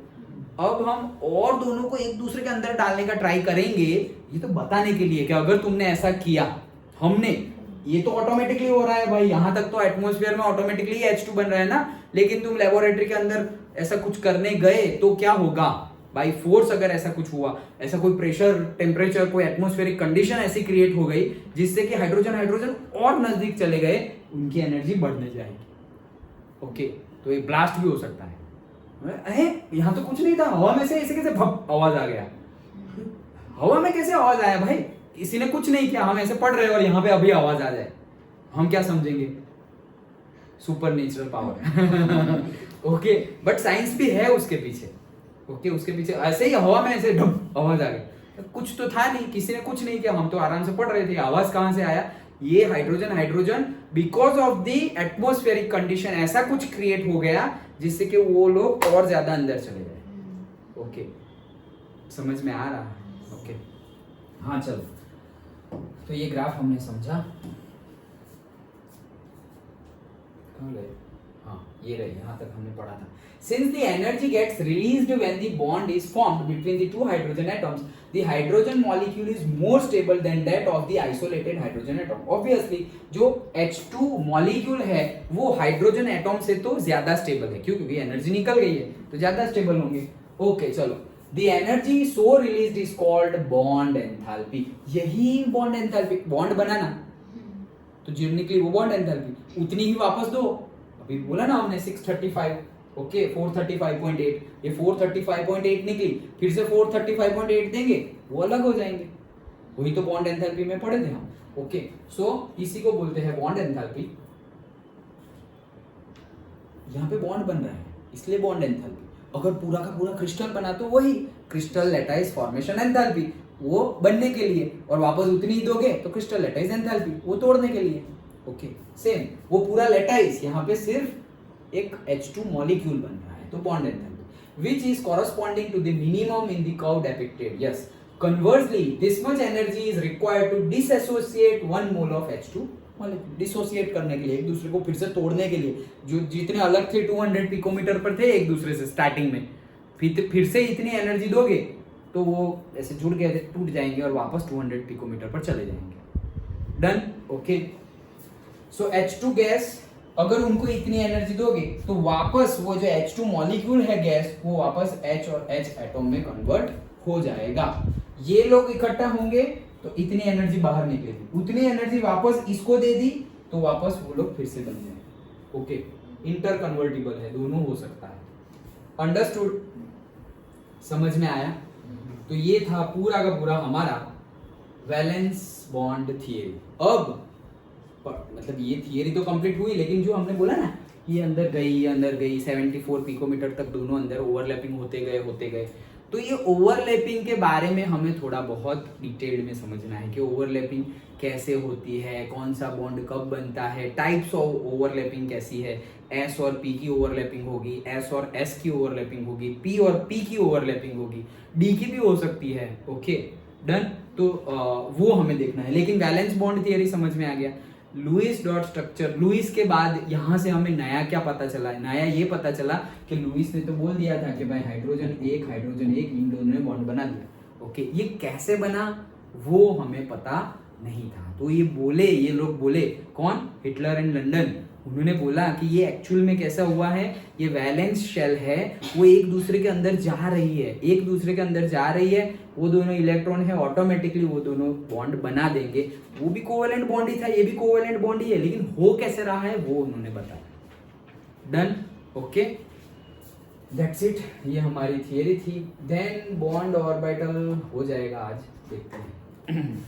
अब हम और दोनों को एक दूसरे के अंदर डालने का ट्राई करेंगे, ये तो बताने के लिए कि अगर तुमने ऐसा किया, हमने, ये तो ऑटोमेटिकली हो रहा है भाई, यहाँ तक तो एटमॉस्फेयर में ऑटोमेटिकली H2 बन रहा है ना, लेकिन तुम लेबोरेटरी के अंदर ऐसा कुछ करने गए तो क्या होगा बाई फोर्स? अगर ऐसा कुछ हुआ, ऐसा कोई प्रेशर, टेम्परेचर, कोई एटमॉस्फेरिक कंडीशन ऐसी क्रिएट हो गई जिससे कि हाइड्रोजन और नजदीक चले गए, उनकी एनर्जी बढ़ने जाएगी। ओके, तो ये ब्लास्ट भी हो सकता है। यहाँ तो कुछ नहीं था, हवा में से ऐसे कैसे भप आवाज आ गया? हवा में कैसे आवाज आया भाई? किसी ने कुछ नहीं किया, हम ऐसे पढ़ रहे हैं और यहाँ पे अभी आवाज आ जाए, हम क्या समझेंगे? Super natural power. Okay, but science भी है उसके पीछे। ओके, उसके पीछे ऐसे ही हवा में ऐसे ढप आवाज आ गई, कुछ तो था नहीं, किसी ने कुछ नहीं किया, हम तो आराम से पढ़ रहे थे। आवाज कहां से आया? ये hydrogen because of the atmospheric condition ऐसा कुछ क्रिएट हो गया जिससे कि वो लोग और ज्यादा अंदर चले गए। ओके, समझ में आ रहा है? ओके, हाँ चलो, तो ये ग्राफ हमने समझा। कहाँ गए? हाँ ये रहे, यहाँ तक हमने पढ़ा था. Since the energy gets released when the bond is formed between the two hydrogen atoms, the hydrogen molecule is more stable than that of the isolated hydrogen atom. Obviously, जो H2 molecule है वो hydrogen atom से तो ज्यादा stable है. क्यों? क्योंकि energy निकल गई है तो ज्यादा स्टेबल होंगे. ओके चलो. The energy so released is called bond enthalpy. यही bond enthalpy. बॉन्ड बनाना तो जो निकली वो बॉन्ड एंथैल्पी, उतनी ही वापस दो. अभी बोला ना हमने 635, ओके 435.8, ये 435.8 निकली, फिर से 435.8 देंगे, वो अलग हो जाएंगे. वही तो बॉन्ड एंथैल्पी में पढ़े थे हम. ओके सो इसी को बोलते हैं बॉन्ड एंथैल्पी. यहाँ पे बॉन्ड बन रहा है इसलिए बॉन्ड एंथैल्पी. अगर पूरा का पूरा क्रिस्टल बना तो वही क्रिस्टल लैटाइस फॉर्मेशन एंथैल्पी, वो बनने के लिए, और वापस उतनी ही दोगे तो क्रिस्टल लैटाइस एंथैल्पी, वो तोड़ने के लिए. ओके सेम वो पूरा लैटाइस, यहाँ पे सिर्फ एक H2 मॉलिक्यूल बन रहा है तो bond enthalpy which is corresponding to the minimum in the curve depicted. Yes, conversely this much energy is required to disassociate 1 mole of H2 molecule. Dissociate करने के लिए, एक दूसरे को फिर से तोड़ने के लिए, जो जितने अलग थे 200 पिकोमीटर पर थे एक दूसरे से स्टार्टिंग में, फिर से इतनी एनर्जी दोगे तो वो ऐसे जुड़ गए थे, टूट जाएंगे और वापस 200 पिकोमीटर पर चले जाएंगे. Done. Okay so H2 gas, अगर उनको इतनी एनर्जी दोगे तो वापस वो जो H2 मॉलिक्यूल है गैस, वो वापस H और H एटम में कन्वर्ट हो जाएगा. ये लोग इकट्ठा होंगे तो इतनी एनर्जी बाहर निकलेगी, उतनी एनर्जी वापस इसको दे दी तो वापस वो लोग फिर से बन जाएंगे. ओके इंटर कन्वर्टिबल है, दोनों हो सकता है. अंडरस्टूड? समझ में आया? तो ये था पूरा का पूरा हमारा वैलेंस बॉन्ड थियरी. अब मतलब ये थियरी तो कंप्लीट हुई, लेकिन जो हमने बोला ना ये अंदर गई 74 पिकोमीटर तक दोनों अंदर ओवरलैपिंग होते गए, तो ये ओवरलैपिंग के बारे में हमें थोड़ा बहुत डिटेल में समझना है कि ओवरलैपिंग कैसे होती है, कौन सा बॉन्ड कब बनता है, टाइप्स ऑफ ओवरलैपिंग कैसी है. S और P की ओवरलैपिंग होगी, S और S की ओवरलैपिंग होगी, P और P की ओवरलैपिंग होगी, D की भी हो सकती है. Okay done. तो वो हमें देखना है. लेकिन वैलेंस बॉन्ड थियरी समझ में आ गया. लुईस डॉट स्ट्रक्चर, लुईस के बाद यहाँ से हमें नया क्या पता चला? नया ये पता चला कि लुईस ने तो बोल दिया था कि भाई हाइड्रोजन एक इन दोनों ने बॉन्ड बना दिया. ओके ये कैसे बना वो हमें पता नहीं था. तो ये लोग बोले कौन? Hitler and London. उन्होंने बोला कि ये एक्चुअल में कैसा हुआ है, ये वैलेंस शेल है वो एक दूसरे के अंदर जा रही है, वो दोनों इलेक्ट्रॉन है, ऑटोमेटिकली वो दोनों बॉन्ड बना देंगे. वो भी कोवेलेंट बॉन्ड ही था, ये भी कोवेलेंट बॉन्ड ही है, लेकिन हो कैसे रहा है वो उन्होंने बताया. डन. Okay that's it. ये हमारी थियरी थी. देन बॉन्ड ऑर्बिटल हो जाएगा आज, देखते हैं.